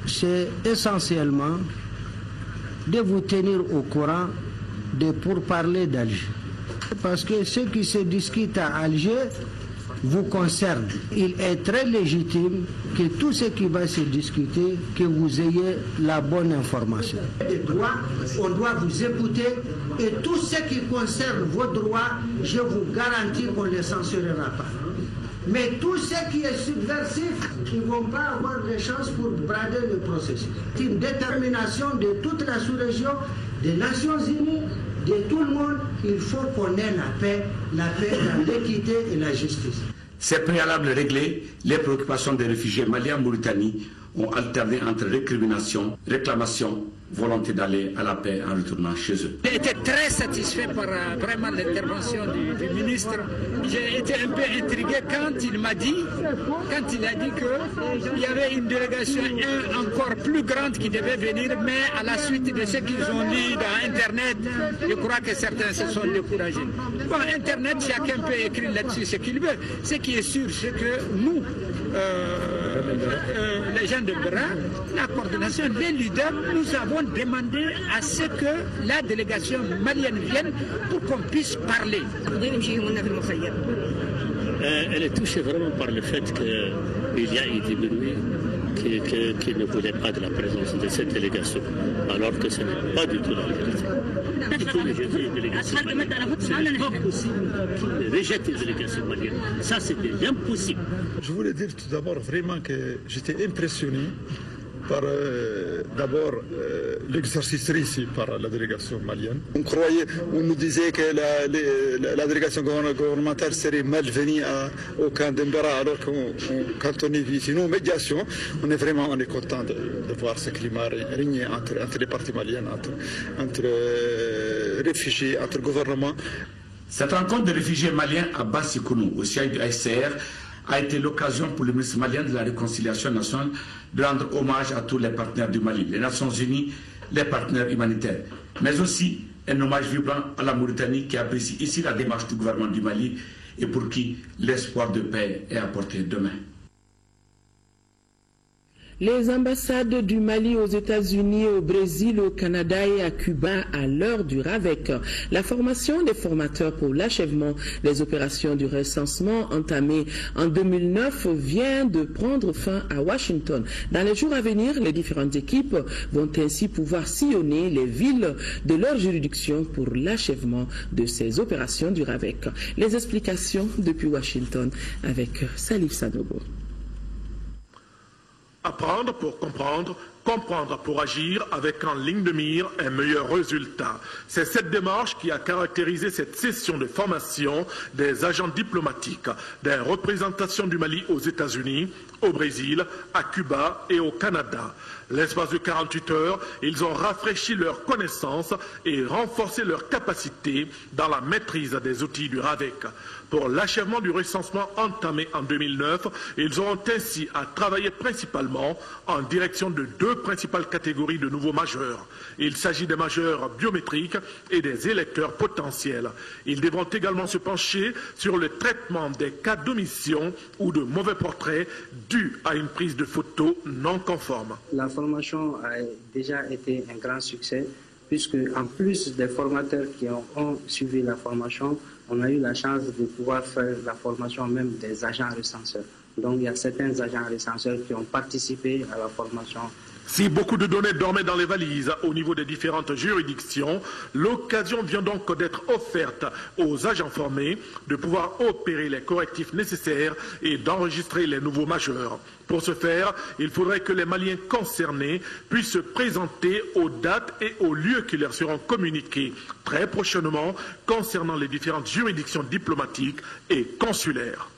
c'est essentiellement de vous tenir au courant de pourparlers d'Alger. Parce que ce qui se discute à Alger vous concerne. Il est très légitime que tout ce qui va se discuter, que vous ayez la bonne information. Les droits, on doit vous écouter et tout ce qui concerne vos droits, je vous garantis qu'on ne les censurera pas. Mais tout ce qui est subversif, ils ne vont pas avoir de chance pour brader le processus. C'est une détermination de toute la sous-région, des Nations Unies, de tout le monde. Il faut qu'on ait la paix dans l'équité et la justice. Ces préalables réglés, les préoccupations des réfugiés maliens en Mauritanie ont alterné entre récrimination, réclamation, volonté d'aller à la paix en retournant chez eux. J'ai été très satisfait par vraiment l'intervention du ministre. J'ai été un peu intrigué quand il a dit qu'il y avait une délégation encore plus grande qui devait venir, mais à la suite de ce qu'ils ont lu dans Internet, je crois que certains se sont découragés. Bon, Internet, chacun peut écrire là-dessus ce qu'il veut. Ce qui est sûr, c'est que nous, les gens de Bera, la coordination des leaders, nous avons demandé à ce que la délégation malienne vienne pour qu'on puisse parler. Elle est touchée vraiment par le fait qu'il y a eu des bruits qui ne voulaient pas de la présence de cette délégation, alors que ce n'est pas du tout la vérité. Ce n'est pas possible qu'ils rejettent une délégation malienne. Ça, c'est impossible. Je voulais dire tout d'abord vraiment que j'étais impressionné par d'abord l'exercice réussi par la délégation malienne. On nous disait que la délégation gouvernementale serait malvenue au camp d'Embera, alors que quand on est ici, nos médiations, on est content de voir ce climat régner entre les partis maliens, entre réfugiés, entre gouvernements. Cette rencontre de réfugiés maliens à Bassikounou, au siège du HCR, a été l'occasion pour le ministre malien de la Réconciliation nationale de rendre hommage à tous les partenaires du Mali, les Nations Unies, les partenaires humanitaires, mais aussi un hommage vibrant à la Mauritanie qui apprécie ici la démarche du gouvernement du Mali et pour qui l'espoir de paix est à portée de main. Les ambassades du Mali aux États-Unis, au Brésil, au Canada et à Cuba à l'heure du RAVEC. La formation des formateurs pour l'achèvement des opérations du recensement entamées en 2009 vient de prendre fin à Washington. Dans les jours à venir, les différentes équipes vont ainsi pouvoir sillonner les villes de leur juridiction pour l'achèvement de ces opérations du RAVEC. Les explications depuis Washington avec Salif Sanogo. Apprendre pour comprendre, comprendre pour agir, avec en ligne de mire un meilleur résultat. C'est cette démarche qui a caractérisé cette session de formation des agents diplomatiques des représentations du Mali aux États-Unis, au Brésil, à Cuba et au Canada. L'espace de 48 heures, ils ont rafraîchi leurs connaissances et renforcé leurs capacités dans la maîtrise des outils du RAVEC. Pour l'achèvement du recensement entamé en 2009, ils auront ainsi à travailler principalement en direction de deux deux principales catégories de nouveaux majeurs. Il s'agit des majeurs biométriques et des électeurs potentiels. Ils devront également se pencher sur le traitement des cas d'omission ou de mauvais portraits dus à une prise de photo non conforme. La formation a déjà été un grand succès, puisque en plus des formateurs qui ont suivi la formation, on a eu la chance de pouvoir faire la formation même des agents recenseurs. Donc il y a certains agents recenseurs qui ont participé à la formation. Si beaucoup de données dormaient dans les valises au niveau des différentes juridictions, l'occasion vient donc d'être offerte aux agents formés de pouvoir opérer les correctifs nécessaires et d'enregistrer les nouveaux majeurs. Pour ce faire, il faudrait que les Maliens concernés puissent se présenter aux dates et aux lieux qui leur seront communiqués très prochainement concernant les différentes juridictions diplomatiques et consulaires.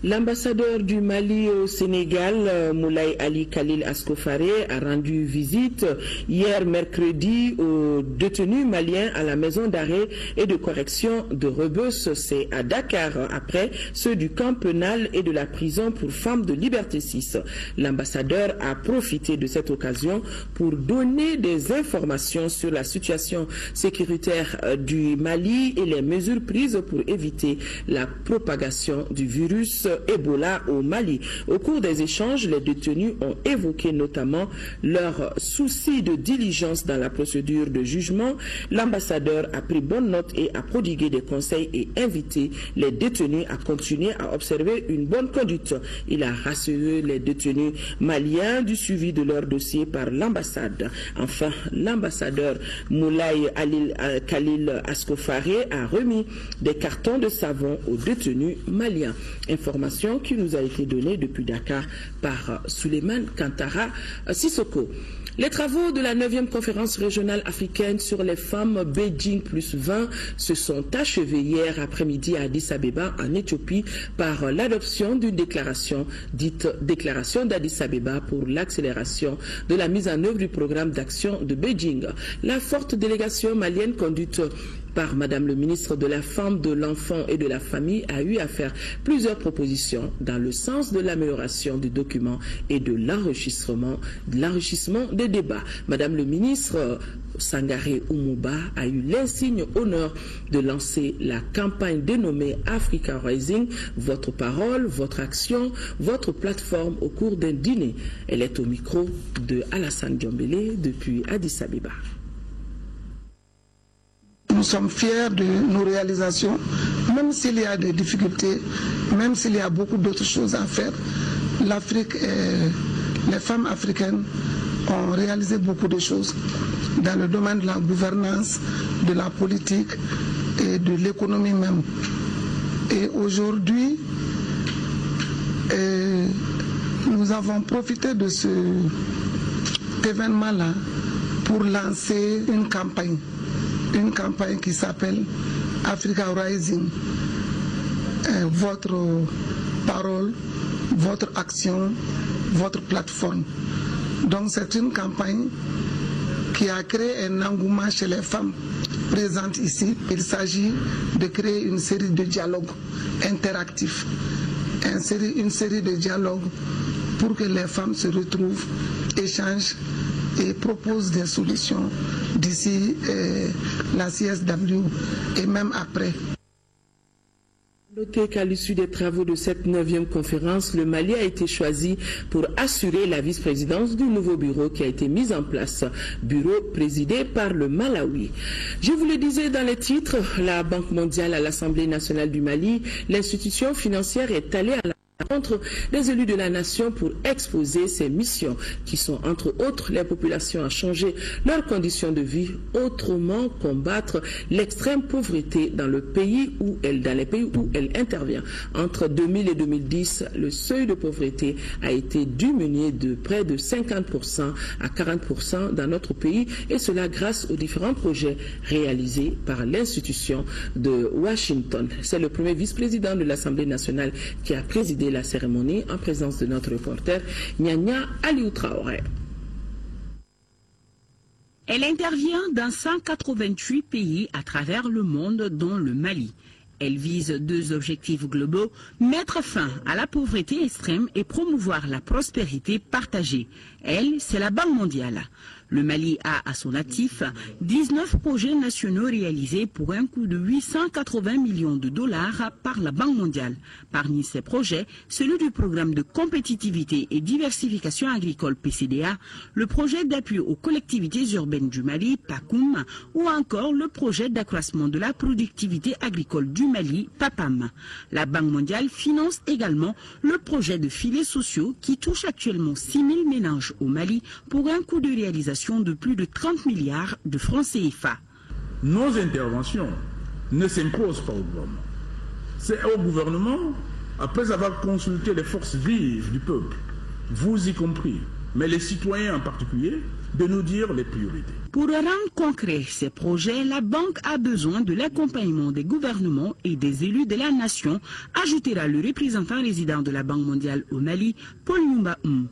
L'ambassadeur du Mali au Sénégal, Moulay Ali Khalil Askofare, a rendu visite hier mercredi aux détenus maliens à la maison d'arrêt et de correction de Rebeuss, c'est à Dakar, après ceux du camp pénal et de la prison pour femmes de Liberté 6. L'ambassadeur a profité de cette occasion pour donner des informations sur la situation sécuritaire du Mali et les mesures prises pour éviter la propagation du virus Ebola au Mali. Au cours des échanges, les détenus ont évoqué notamment leur souci de diligence dans la procédure de jugement. L'ambassadeur a pris bonne note et a prodigué des conseils et invité les détenus à continuer à observer une bonne conduite. Il a rassuré les détenus maliens du suivi de leur dossier par l'ambassade. Enfin, l'ambassadeur Moulay Ali Khalil Askofare a remis des cartons de savon aux détenus maliens. Information qui nous a été donnée depuis Dakar par Souleymane Kantara Sissoko. Les travaux de la 9e conférence régionale africaine sur les femmes Beijing plus 20 se sont achevés hier après-midi à Addis Abeba en Éthiopie par l'adoption d'une déclaration dite déclaration d'Addis Abeba pour l'accélération de la mise en œuvre du programme d'action de Beijing. La forte délégation malienne conduite par Madame le ministre de la Femme, de l'Enfant et de la Famille a eu à faire plusieurs propositions dans le sens de l'amélioration du document et de l'enrichissement des débats. Madame le ministre Sangaré Oumouba a eu l'insigne honneur de lancer la campagne dénommée Africa Rising, votre parole, votre action, votre plateforme au cours d'un dîner. Elle est au micro de Alassane Diombélé depuis Addis Abeba. Nous sommes fiers de nos réalisations, même s'il y a des difficultés, même s'il y a beaucoup d'autres choses à faire. L'Afrique, les femmes africaines ont réalisé beaucoup de choses dans le domaine de la gouvernance, de la politique et de l'économie même. Et aujourd'hui, nous avons profité de cet événement-là pour lancer une campagne qui s'appelle Africa Rising. Votre parole, votre action, votre plateforme. Donc c'est une campagne qui a créé un engouement chez les femmes présentes ici. Il s'agit de créer une série de dialogues interactifs, une série de dialogues pour que les femmes se retrouvent, échangent et proposent des solutions d'ici la CSW et même après. Notez qu'à l'issue des travaux de cette 9e conférence, le Mali a été choisi pour assurer la vice-présidence du nouveau bureau qui a été mis en place, bureau présidé par le Malawi. Je vous le disais dans les titres, la Banque mondiale à l'Assemblée nationale du Mali, l'institution financière est allée à la rencontre des élus de la nation pour exposer ses missions qui sont entre autres les populations à changer leurs conditions de vie, autrement combattre l'extrême pauvreté dans les pays où elle intervient. Entre 2000 et 2010, le seuil de pauvreté a été diminué de près de 50% à 40% dans notre pays et cela grâce aux différents projets réalisés par l'institution de Washington. C'est le premier vice-président de l'Assemblée nationale qui a présidé la cérémonie en présence de notre reporter Nyanya Aliou Traoré. Elle intervient dans 188 pays à travers le monde, dont le Mali. Elle vise deux objectifs globaux, mettre fin à la pauvreté extrême et promouvoir la prospérité partagée. Elle, c'est la Banque mondiale. Le Mali a à son actif 19 projets nationaux réalisés pour un coût de 880 millions de dollars par la Banque mondiale. Parmi ces projets, celui du programme de compétitivité et diversification agricole PCDA, le projet d'appui aux collectivités urbaines du Mali, PACOUM, ou encore le projet d'accroissement de la productivité agricole du Mali, PAPAM. La Banque mondiale finance également le projet de filets sociaux qui touche actuellement 6 000 ménages au Mali pour un coût de réalisation de plus de 30 milliards de francs CFA. Nos interventions ne s'imposent pas au gouvernement. C'est au gouvernement, après avoir consulté les forces vives du peuple, vous y compris, mais les citoyens en particulier, de nous dire les priorités. Pour rendre concret ces projets, la banque a besoin de l'accompagnement des gouvernements et des élus de la nation, ajoutera le représentant résident de la Banque mondiale au Mali, Paul Nyumba Oum.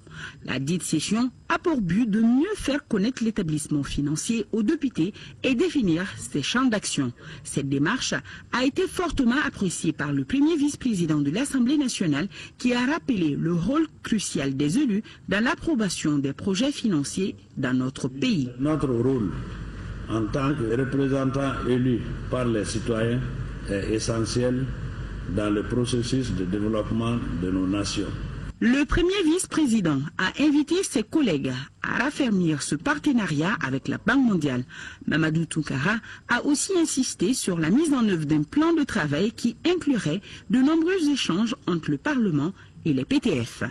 La dite session a pour but de mieux faire connaître l'établissement financier aux députés et définir ses champs d'action. Cette démarche a été fortement appréciée par le premier vice-président de l'Assemblée nationale qui a rappelé le rôle crucial des élus dans l'approbation des projets financiers dans notre pays. Notre rôle en tant que représentant élu par les citoyens est essentiel dans le processus de développement de nos nations. Le premier vice-président a invité ses collègues à raffermir ce partenariat avec la Banque mondiale. Mamadou Tounkara a aussi insisté sur la mise en œuvre d'un plan de travail qui inclurait de nombreux échanges entre le Parlement et les PTF.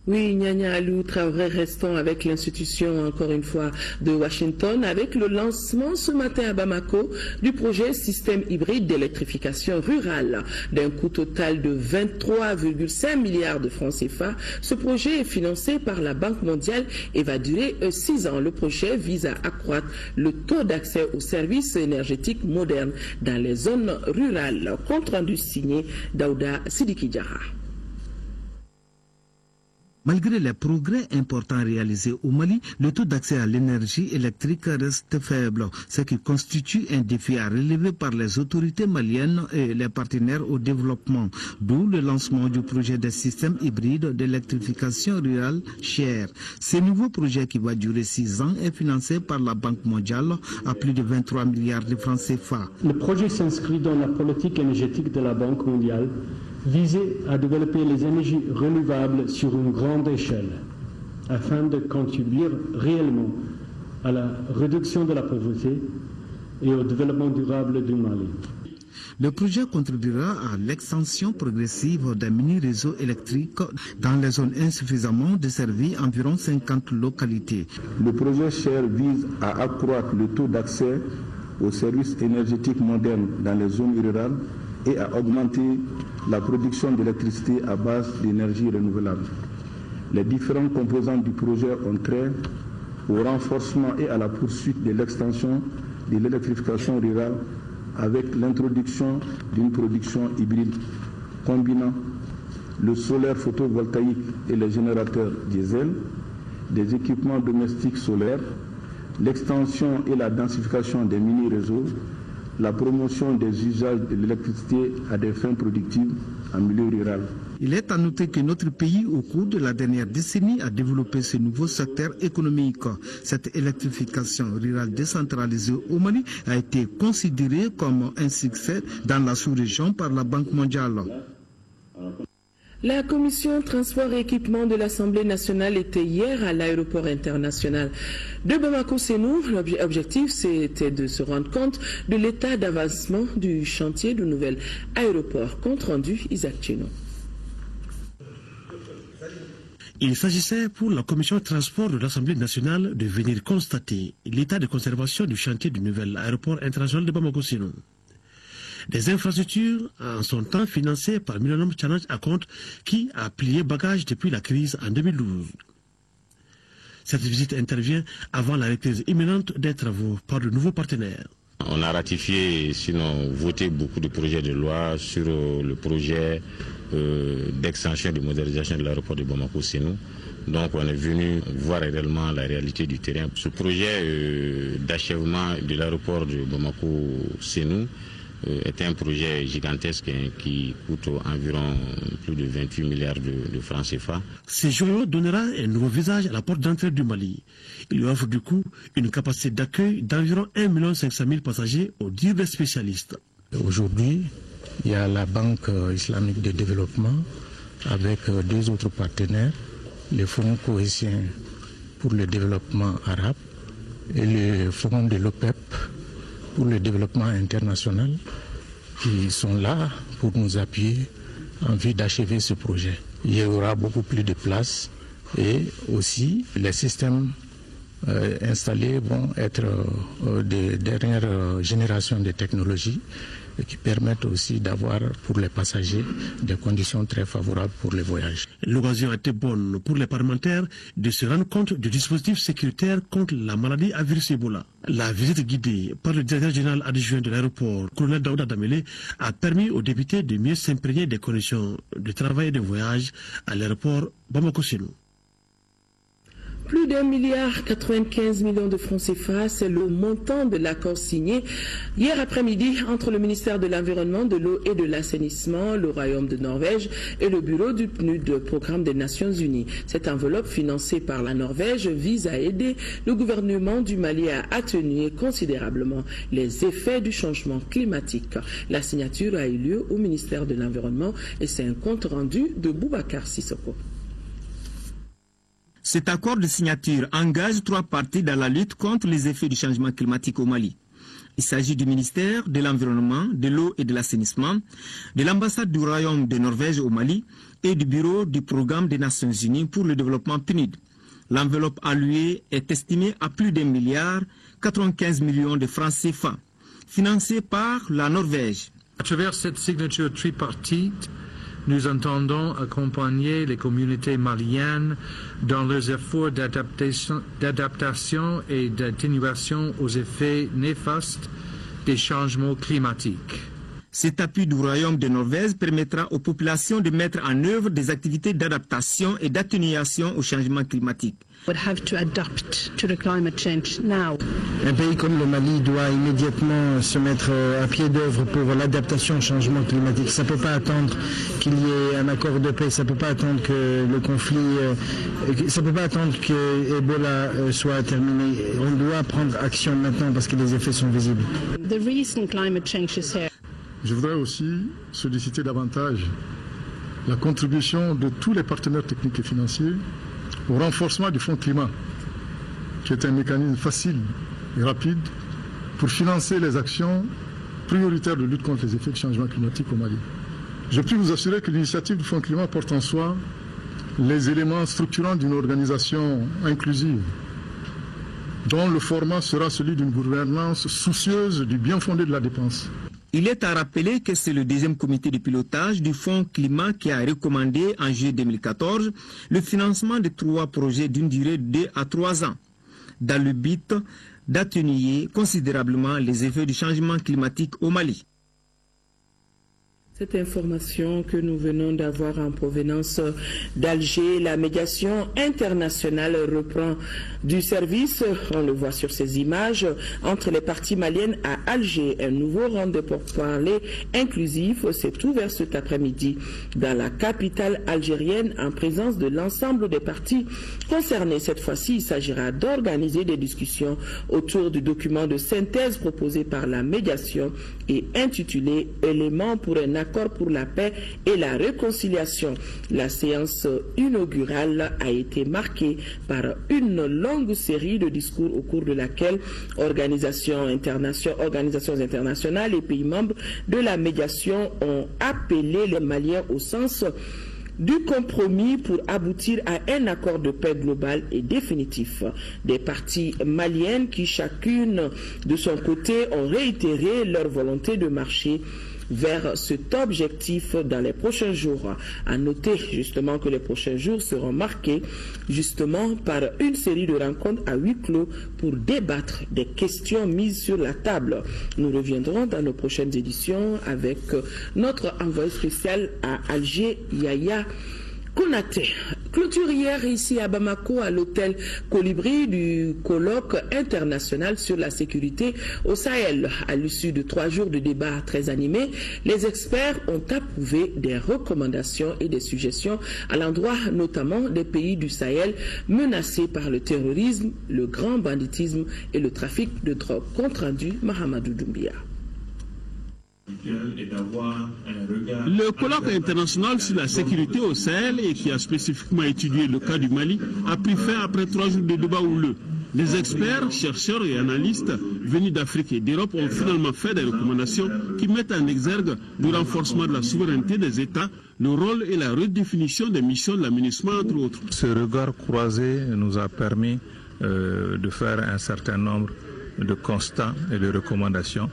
Oui, Nyanya Alou Traoré, restons avec l'institution, encore une fois, de Washington, avec le lancement ce matin à Bamako du projet système hybride d'électrification rurale d'un coût total de 23,5 milliards de francs CFA. Ce projet est financé par la Banque mondiale et va durer 6 ans. Le projet vise à accroître le taux d'accès aux services énergétiques modernes dans les zones rurales. Compte rendu signé Daouda Sidiki Diarra. Malgré les progrès importants réalisés au Mali, le taux d'accès à l'énergie électrique reste faible, ce qui constitue un défi à relever par les autorités maliennes et les partenaires au développement, d'où le lancement du projet des systèmes hybrides d'électrification rurale CHER. Ce nouveau projet qui va durer 6 ans est financé par la Banque mondiale à plus de 23 milliards de francs CFA. Le projet s'inscrit dans la politique énergétique de la Banque mondiale visé à développer les énergies renouvelables sur une grande échelle, afin de contribuer réellement à la réduction de la pauvreté et au développement durable du Mali. Le projet contribuera à l'extension progressive des mini-réseaux électriques dans les zones insuffisamment desservies, environ 50 localités. Le projet CHER vise à accroître le taux d'accès aux services énergétiques modernes dans les zones rurales et à augmenter la production d'électricité à base d'énergie renouvelable. Les différents composants du projet ont trait au renforcement et à la poursuite de l'extension de l'électrification rurale avec l'introduction d'une production hybride combinant le solaire photovoltaïque et les générateurs diesel, des équipements domestiques solaires, l'extension et la densification des mini-réseaux, la promotion des usages de l'électricité à des fins productives en milieu rural. Il est à noter que notre pays, au cours de la dernière décennie, a développé ce nouveau secteur économique. Cette électrification rurale décentralisée au Mali a été considérée comme un succès dans la sous-région par la Banque mondiale. La commission transport et équipement de l'Assemblée nationale était hier à l'aéroport international de Bamako-Sénou. L'objectif, c'était de se rendre compte de l'état d'avancement du chantier du nouvel aéroport. Compte rendu, Isaac Tchino. Il s'agissait pour la commission transport de l'Assemblée nationale de venir constater l'état de conservation du chantier du nouvel aéroport international de Bamako-Sénou. Des infrastructures en son temps financées par Millennium Challenge Account qui a plié bagage depuis la crise en 2012. Cette visite intervient avant la reprise imminente des travaux par de nouveaux partenaires. On a ratifié, sinon voté beaucoup de projets de loi sur le projet d'extension et de modernisation de l'aéroport de Bamako-Sénou. Donc on est venu voir réellement la réalité du terrain. Ce projet d'achèvement de l'aéroport de Bamako-Sénou est un projet gigantesque qui coûte environ plus de 28 milliards de francs CFA. Ce joyau donnera un nouveau visage à la porte d'entrée du Mali. Il lui offre du coup une capacité d'accueil d'environ 1 500 000 passagers au dire des spécialistes. Aujourd'hui, il y a la Banque islamique de développement avec 2 autres partenaires, le Fonds cohésien pour le développement arabe et le Fonds de l'OPEP pour le développement international qui sont là pour nous appuyer en vue d'achever ce projet. Il y aura beaucoup plus de places et aussi les systèmes installés vont être de dernière génération de technologies qui permettent aussi d'avoir pour les passagers des conditions très favorables pour les voyages. L'occasion a été bonne pour les parlementaires de se rendre compte du dispositif sécuritaire contre la maladie à virus Ebola. La visite guidée par le directeur général adjoint de l'aéroport, colonel Daouda Damele, a permis aux députés de mieux s'imprégner des conditions de travail et de voyage à l'aéroport Bamako-Sénou. Plus d'1,95 milliard de francs CFA, c'est le montant de l'accord signé hier après-midi entre le ministère de l'Environnement, de l'Eau et de l'Assainissement, le Royaume de Norvège et le bureau du PNUD, programme des Nations Unies. Cette enveloppe financée par la Norvège vise à aider le gouvernement du Mali à atténuer considérablement les effets du changement climatique. La signature a eu lieu au ministère de l'Environnement et c'est un compte rendu de Boubacar Sissoko. Cet accord de signature engage 3 parties dans la lutte contre les effets du changement climatique au Mali. Il s'agit du ministère de l'Environnement, de l'Eau et de l'Assainissement, de l'ambassade du Royaume de Norvège au Mali et du bureau du programme des Nations Unies pour le développement PNUD. L'enveloppe allouée est estimée à plus d'1,95 milliard de francs CFA, financée par la Norvège. À travers cette signature tripartite, nous entendons accompagner les communautés maliennes dans leurs efforts d'adaptation et d'atténuation aux effets néfastes des changements climatiques. Cet appui du Royaume de Norvège permettra aux populations de mettre en œuvre des activités d'adaptation et d'atténuation au changement climatique. Un pays comme le Mali doit immédiatement se mettre à pied d'œuvre pour l'adaptation au changement climatique. Ça ne peut pas attendre qu'il y ait un accord de paix, ça ne peut pas attendre que le conflit, ça ne peut pas attendre que Ebola soit terminé. On doit prendre action maintenant parce que les effets sont visibles. Je voudrais aussi solliciter davantage la contribution de tous les partenaires techniques et financiers au renforcement du Fonds climat, qui est un mécanisme facile et rapide pour financer les actions prioritaires de lutte contre les effets du changement climatique au Mali. Je puis vous assurer que l'initiative du Fonds climat porte en soi les éléments structurants d'une organisation inclusive, dont le format sera celui d'une gouvernance soucieuse du bien fondé de la dépense. Il est à rappeler que c'est le 2e comité de pilotage du Fonds climat qui a recommandé en juillet 2014 le financement de 3 projets d'une durée de 2 à 3 ans, dans le but d'atténuer considérablement les effets du changement climatique au Mali. Cette information que nous venons d'avoir en provenance d'Alger, la médiation internationale reprend du service, on le voit sur ces images, entre les parties maliennes à Alger. Un nouveau round de pourparlers inclusif s'est ouvert cet après-midi dans la capitale algérienne en présence de l'ensemble des parties concernées. Cette fois-ci, il s'agira d'organiser des discussions autour du document de synthèse proposé par la médiation et intitulé « Éléments pour un accord pour la paix et la réconciliation ». La séance inaugurale a été marquée par une longue série de discours au cours de laquelle organisations internationales et pays membres de la médiation ont appelé les Maliens au sens du compromis pour aboutir à un accord de paix global et définitif. Des parties maliennes qui chacune de son côté ont réitéré leur volonté de marcher vers cet objectif dans les prochains jours. À noter justement que les prochains jours seront marqués justement par une série de rencontres à huis clos pour débattre des questions mises sur la table. Nous reviendrons dans nos prochaines éditions avec notre envoyé spécial à Alger, Yaya Konaté. Clôture hier ici à Bamako à l'hôtel Colibri du colloque international sur la sécurité au Sahel. À l'issue de 3 jours de débats très animés, les experts ont approuvé des recommandations et des suggestions à l'endroit notamment des pays du Sahel menacés par le terrorisme, le grand banditisme et le trafic de drogue. Compte rendu Mahamadou Doumbia. Le colloque international sur la sécurité au Sahel et qui a spécifiquement étudié le cas du Mali a pris fin après 3 jours de débat houleux. Les experts, chercheurs et analystes venus d'Afrique et d'Europe ont finalement fait des recommandations qui mettent en exergue le renforcement de la souveraineté des États, le rôle et la redéfinition des missions de l'aménagement entre autres. Ce regard croisé nous a permis de faire un certain nombre de constats et de recommandations.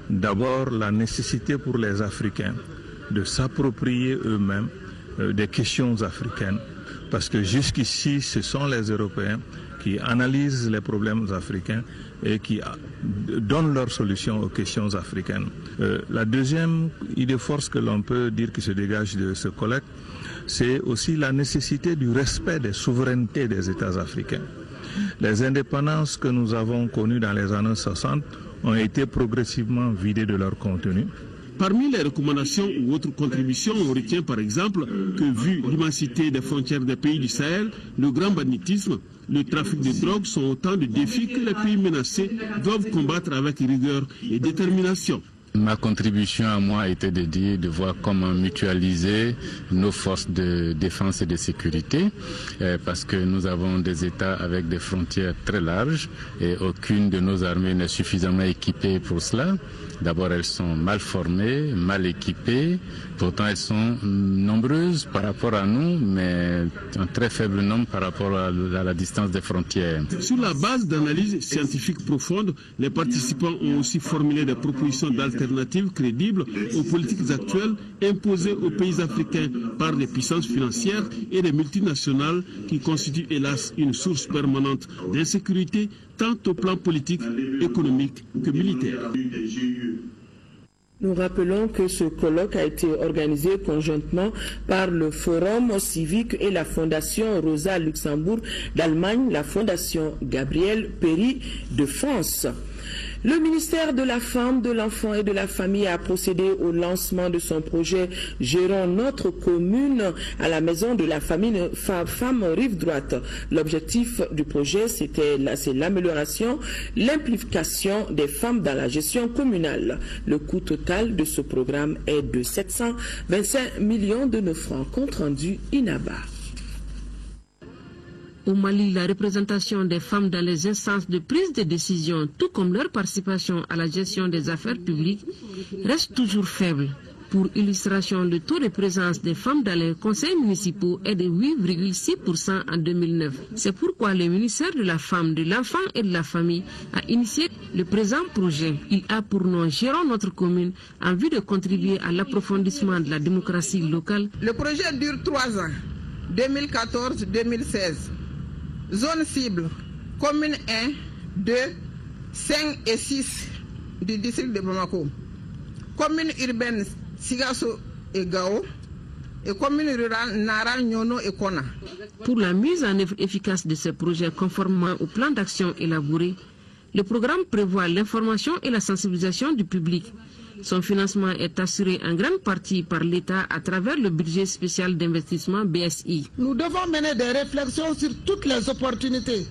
D'abord, la nécessité pour les Africains de s'approprier eux-mêmes des questions africaines, parce que jusqu'ici, ce sont les Européens qui analysent les problèmes africains et qui donnent leurs solutions aux questions africaines. La deuxième idée force que l'on peut dire qui se dégage de ce colloque, c'est aussi la nécessité du respect des souverainetés des États africains. Les indépendances que nous avons connues dans les années 60 ont été progressivement vidées de leur contenu. Parmi les recommandations ou autres contributions, on retient par exemple que vu l'immensité des frontières des pays du Sahel, le grand banditisme, le trafic de drogue sont autant de défis que les pays menacés doivent combattre avec rigueur et détermination. Ma contribution à moi était de voir comment mutualiser nos forces de défense et de sécurité, parce que nous avons des États avec des frontières très larges et aucune de nos armées n'est suffisamment équipée pour cela. D'abord, elles sont mal formées, mal équipées, pourtant elles sont nombreuses par rapport à nous, mais un très faible nombre par rapport à la distance des frontières. Sur la base d'analyses scientifiques profondes, les participants ont aussi formulé des propositions d'alternatives crédibles aux politiques actuelles imposées aux pays africains par les puissances financières et les multinationales qui constituent hélas une source permanente d'insécurité tant au plan politique, économique que militaire. Nous rappelons que ce colloque a été organisé conjointement par le Forum civique et la Fondation Rosa Luxembourg d'Allemagne, la Fondation Gabriel Péri de France. Le ministère de la Femme, de l'Enfant et de la Famille a procédé au lancement de son projet « Gérons notre commune » à la maison de la femme rive droite. L'objectif du projet, c'est l'amélioration, l'implication des femmes dans la gestion communale. Le coût total de ce programme est de 725 millions de francs. Compte rendu Inaba. Au Mali, la représentation des femmes dans les instances de prise de décision, tout comme leur participation à la gestion des affaires publiques, reste toujours faible. Pour illustration, le taux de présence des femmes dans les conseils municipaux est de 8,6% en 2009. C'est pourquoi le ministère de la Femme, de l'Enfant et de la Famille a initié le présent projet. Il a pour nom « Gérons notre commune » en vue de contribuer à l'approfondissement de la démocratie locale. Le projet dure 3 ans, 2014-2016. Zone cible, commune 1, 2, 5 et 6 du district de Bamako. Commune urbaine Sigasso et Gao. Et commune rurale Nara, Nyono et Kona. Pour la mise en œuvre efficace de ces projets conformément au plan d'action élaboré, le programme prévoit l'information et la sensibilisation du public. Son financement est assuré en grande partie par l'État à travers le budget spécial d'investissement BSI. Nous devons mener des réflexions sur toutes les opportunités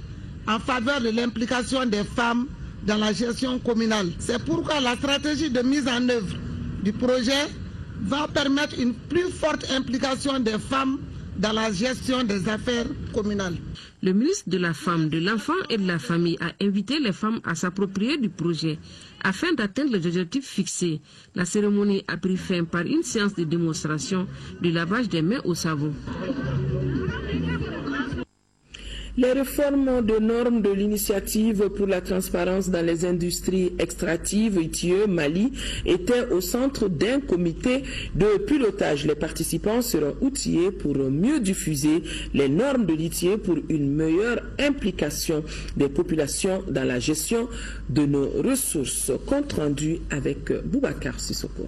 en faveur de l'implication des femmes dans la gestion communale. C'est pourquoi la stratégie de mise en œuvre du projet va permettre une plus forte implication des femmes dans la gestion des affaires communales. Le ministre de la Femme, de l'Enfant et de la Famille a invité les femmes à s'approprier du projet afin d'atteindre les objectifs fixés. La cérémonie a pris fin par une séance de démonstration de lavage des mains au savon. Les réformes de normes de l'initiative pour la transparence dans les industries extractives ITIE Mali étaient au centre d'un comité de pilotage. Les participants seront outillés pour mieux diffuser les normes de l'ITIE pour une meilleure implication des populations dans la gestion de nos ressources. Compte rendu avec Boubacar Sissoko.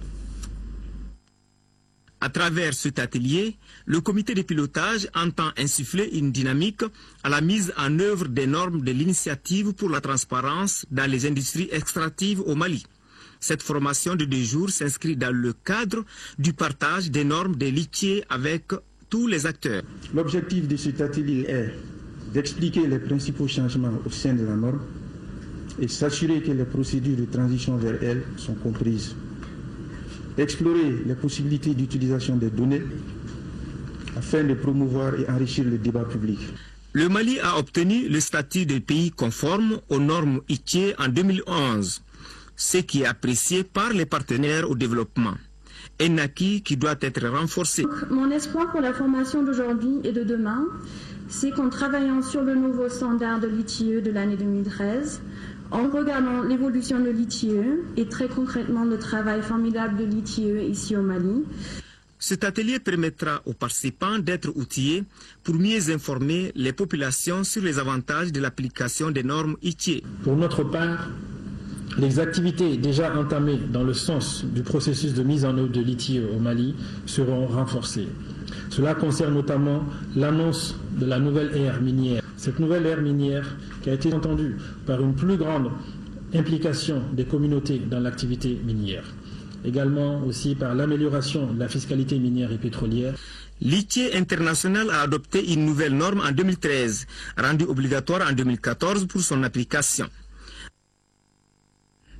À travers cet atelier, le comité de pilotage entend insuffler une dynamique à la mise en œuvre des normes de l'initiative pour la transparence dans les industries extractives au Mali. Cette formation de 2 jours s'inscrit dans le cadre du partage des normes des litiers avec tous les acteurs. L'objectif de cet atelier est d'expliquer les principaux changements au sein de la norme et s'assurer que les procédures de transition vers elle sont comprises. Explorer les possibilités d'utilisation des données afin de promouvoir et enrichir le débat public. Le Mali a obtenu le statut de pays conforme aux normes ITIE en 2011, ce qui est apprécié par les partenaires au développement. Un acquis qui doit être renforcé. Mon espoir pour la formation d'aujourd'hui et de demain, c'est qu'en travaillant sur le nouveau standard de l'ITIE de l'année 2013, en regardant l'évolution de l'ITIE et très concrètement le travail formidable de l'ITIE ici au Mali. Cet atelier permettra aux participants d'être outillés pour mieux informer les populations sur les avantages de l'application des normes ITIE. Pour notre part, les activités déjà entamées dans le sens du processus de mise en œuvre de l'ITIE au Mali seront renforcées. Cela concerne notamment l'annonce de la nouvelle ère minière. Cette nouvelle ère minière qui a été entendue par une plus grande implication des communautés dans l'activité minière. Également aussi par l'amélioration de la fiscalité minière et pétrolière. L'ITIE international a adopté une nouvelle norme en 2013, rendue obligatoire en 2014 pour son application.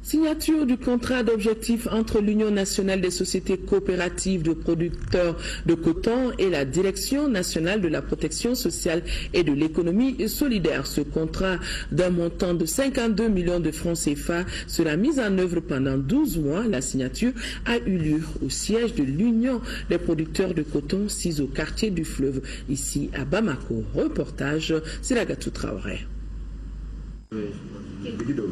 Signature du contrat d'objectif entre l'Union nationale des sociétés coopératives de producteurs de coton et la Direction nationale de la protection sociale et de l'économie solidaire. Ce contrat d'un montant de 52 millions de francs CFA sera mis en œuvre pendant 12 mois. La signature a eu lieu au siège de l'Union des producteurs de coton, 6 au quartier du Fleuve, ici à Bamako. Reportage, Siragatou Traoré.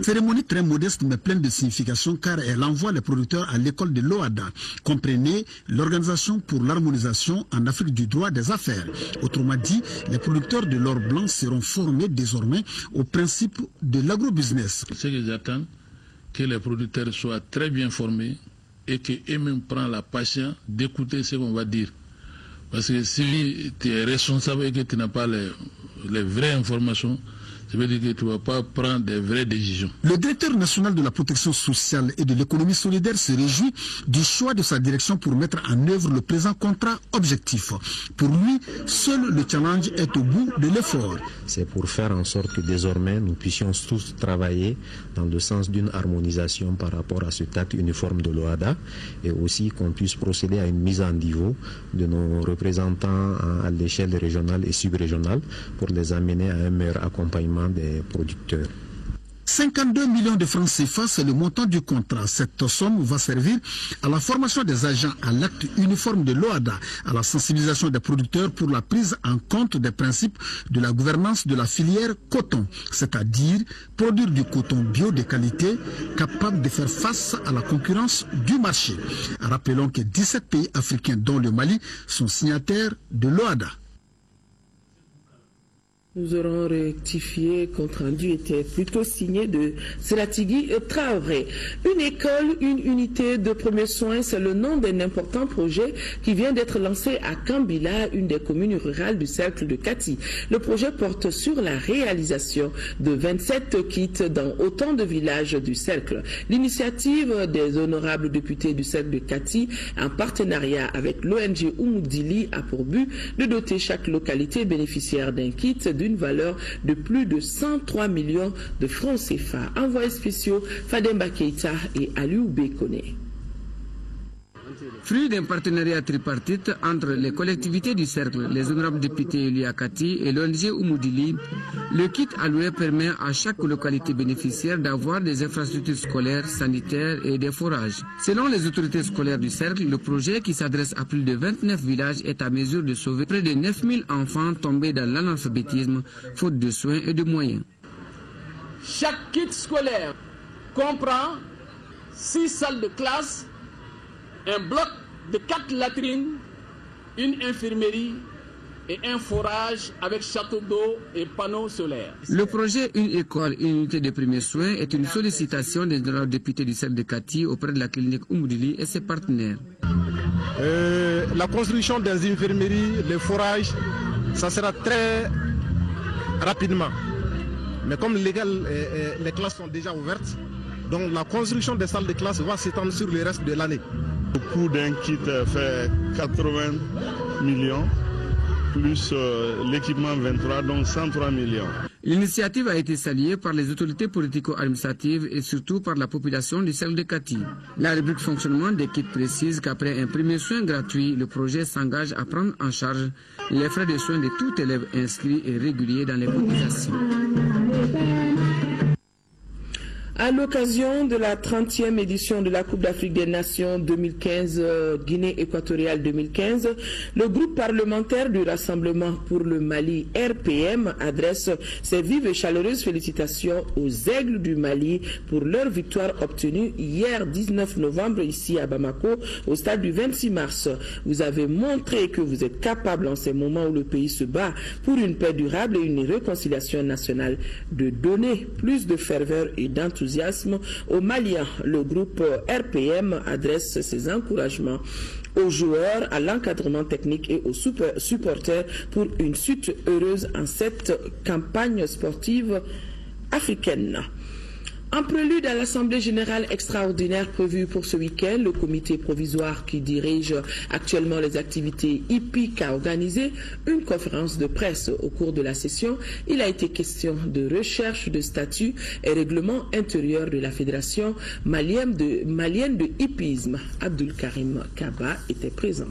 Cérémonie très modeste mais pleine de signification car elle envoie les producteurs à l'école de l'OADA. Comprenez l'Organisation pour l'harmonisation en Afrique du droit des affaires. Autrement dit, les producteurs de l'or blanc seront formés désormais au principe de l'agrobusiness. Ce que j'attends, que les producteurs soient très bien formés et qu'eux-mêmes prennent la patience d'écouter ce qu'on va dire. Parce que si tu es responsable et que tu n'as pas les vraies informations, ça veut dire que tu ne vas pas prendre des vraies décisions. Le directeur national de la protection sociale et de l'économie solidaire se réjouit du choix de sa direction pour mettre en œuvre le présent contrat objectif. Pour lui, seul le challenge est au bout de l'effort. C'est pour faire en sorte que désormais nous puissions tous travailler dans le sens d'une harmonisation par rapport à cet acte uniforme de l'OADA et aussi qu'on puisse procéder à une mise en niveau de nos représentants à l'échelle régionale et subrégionale pour les amener à un meilleur accompagnement des producteurs. 52 millions de francs CFA, c'est le montant du contrat. Cette somme va servir à la formation des agents à l'acte uniforme de l'OADA, à la sensibilisation des producteurs pour la prise en compte des principes de la gouvernance de la filière coton, c'est-à-dire produire du coton bio de qualité capable de faire face à la concurrence du marché. Rappelons que 17 pays africains, dont le Mali, sont signataires de l'OADA. Nous aurons rectifié, compte rendu était plutôt signé de Selatigui Traoré. Une école, une unité de premiers soins, c'est le nom d'un important projet qui vient d'être lancé à Kambila, une des communes rurales du cercle de Kati. Le projet porte sur la réalisation de 27 kits dans autant de villages du cercle. L'initiative des honorables députés du cercle de Kati, en partenariat avec l'ONG Oumoudili, a pour but de doter chaque localité bénéficiaire d'un kit d'une valeur de plus de 103 millions de francs CFA. Envoyés spéciaux Fademba Keita et Aliou Bekone. Fruit d'un partenariat tripartite entre les collectivités du cercle, les honorables députés élus à Kati et l'ONG Oumoudili, le kit alloué permet à chaque localité bénéficiaire d'avoir des infrastructures scolaires, sanitaires et des forages. Selon les autorités scolaires du cercle, le projet qui s'adresse à plus de 29 villages est à mesure de sauver près de 9000 enfants tombés dans l'analphabétisme, faute de soins et de moyens. Chaque kit scolaire comprend 6 salles de classe, un bloc de 4 latrines, une infirmerie et un forage avec château d'eau et panneaux solaires. Le projet Une école, une unité de premiers soins est une sollicitation des députés du cercle de Kati auprès de la clinique Oumoudili et ses partenaires. la construction des infirmeries, les forages, ça sera très rapidement. Mais comme les classes sont déjà ouvertes, donc la construction des salles de classe va s'étendre sur le reste de l'année. Le coût d'un kit fait 80 millions, plus l'équipement 23, donc 103 millions. L'initiative a été saluée par les autorités politico-administratives et surtout par la population du cercle de Kati. La rubrique fonctionnement des kits précise qu'après un premier soin gratuit, le projet s'engage à prendre en charge les frais de soins de tout élève inscrit et régulier dans les cotisations. À l'occasion de la 30e édition de la Coupe d'Afrique des Nations 2015, Guinée équatoriale 2015, le groupe parlementaire du Rassemblement pour le Mali, RPM, adresse ses vives et chaleureuses félicitations aux Aigles du Mali pour leur victoire obtenue hier 19 novembre ici à Bamako, au stade du 26 mars. Vous avez montré que vous êtes capable en ces moments où le pays se bat pour une paix durable et une réconciliation nationale de donner plus de ferveur et d'enthousiasme aux Maliens. Le groupe RPM adresse ses encouragements aux joueurs, à l'encadrement technique et aux supporters pour une suite heureuse en cette campagne sportive africaine. En prélude à l'Assemblée générale extraordinaire prévue pour ce week-end, le comité provisoire qui dirige actuellement les activités hippiques a organisé une conférence de presse. Au cours de la session, il a été question de recherche de statut et règlement intérieur de la Fédération malienne de hippisme. Abdul Karim Kaba était présent.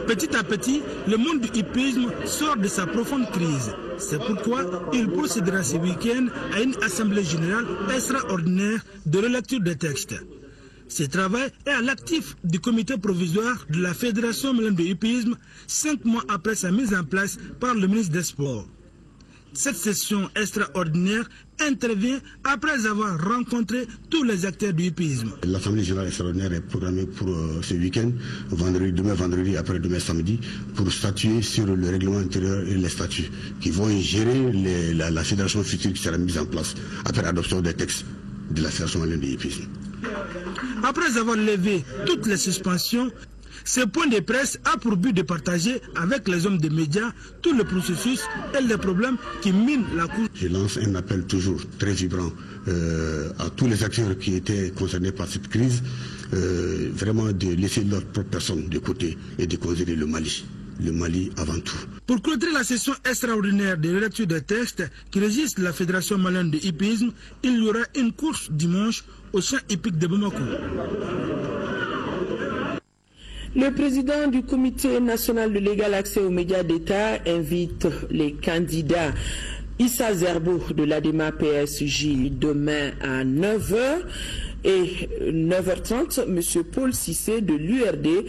Petit à petit, le monde du hippisme sort de sa profonde crise. C'est pourquoi il procédera ce week-end à une assemblée générale extraordinaire de relecture des textes. Ce travail est à l'actif du comité provisoire de la Fédération malienne de hippisme, 5 mois après sa mise en place par le ministre des Sports. Cette session extraordinaire intervient après avoir rencontré tous les acteurs du hippisme. L'Assemblée générale extraordinaire est programmée pour ce week-end, demain vendredi, après-demain samedi, pour statuer sur le règlement intérieur et les statuts qui vont gérer la fédération future qui sera mise en place après l'adoption des textes de la Fédération malienne de hippisme. Après avoir levé toutes les suspensions, ce point de presse a pour but de partager avec les hommes des médias tout le processus et les problèmes qui minent la Cour. Je lance un appel toujours très vibrant à tous les acteurs qui étaient concernés par cette crise, vraiment de laisser leur propre personne de côté et de considérer le Mali avant tout. Pour clôturer la session extraordinaire de relecture des textes qui régissent la Fédération malienne de hippisme, il y aura une course dimanche au champ hippique de Bamako. Le président du comité national de l'égal accès aux médias d'État invite les candidats Issa Zerbo de l'ADEMA PSG demain à 9h et 9h30, M. Paul Cissé de l'URD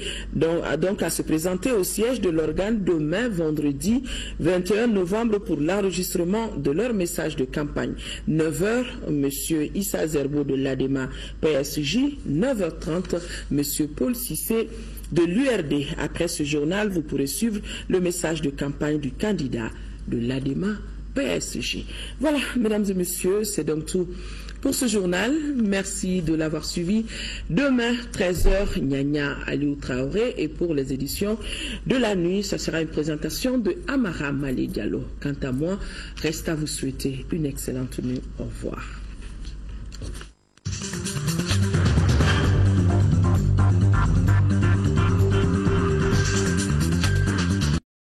donc à se présenter au siège de l'organe demain vendredi 21 novembre pour l'enregistrement de leur message de campagne. 9h, M. Issa Zerbo de l'ADEMA PSG, 9h30, M. Paul Cissé de l'URD. Après ce journal, vous pourrez suivre le message de campagne du candidat de l'ADEMA PSG. Voilà, mesdames et messieurs, c'est donc tout pour ce journal. Merci de l'avoir suivi. Demain, 13h, Nyanya Aliou Traoré. Et pour les éditions de la nuit, ça sera une présentation de Amara Malé Diallo. Quant à moi, reste à vous souhaiter une excellente nuit. Au revoir.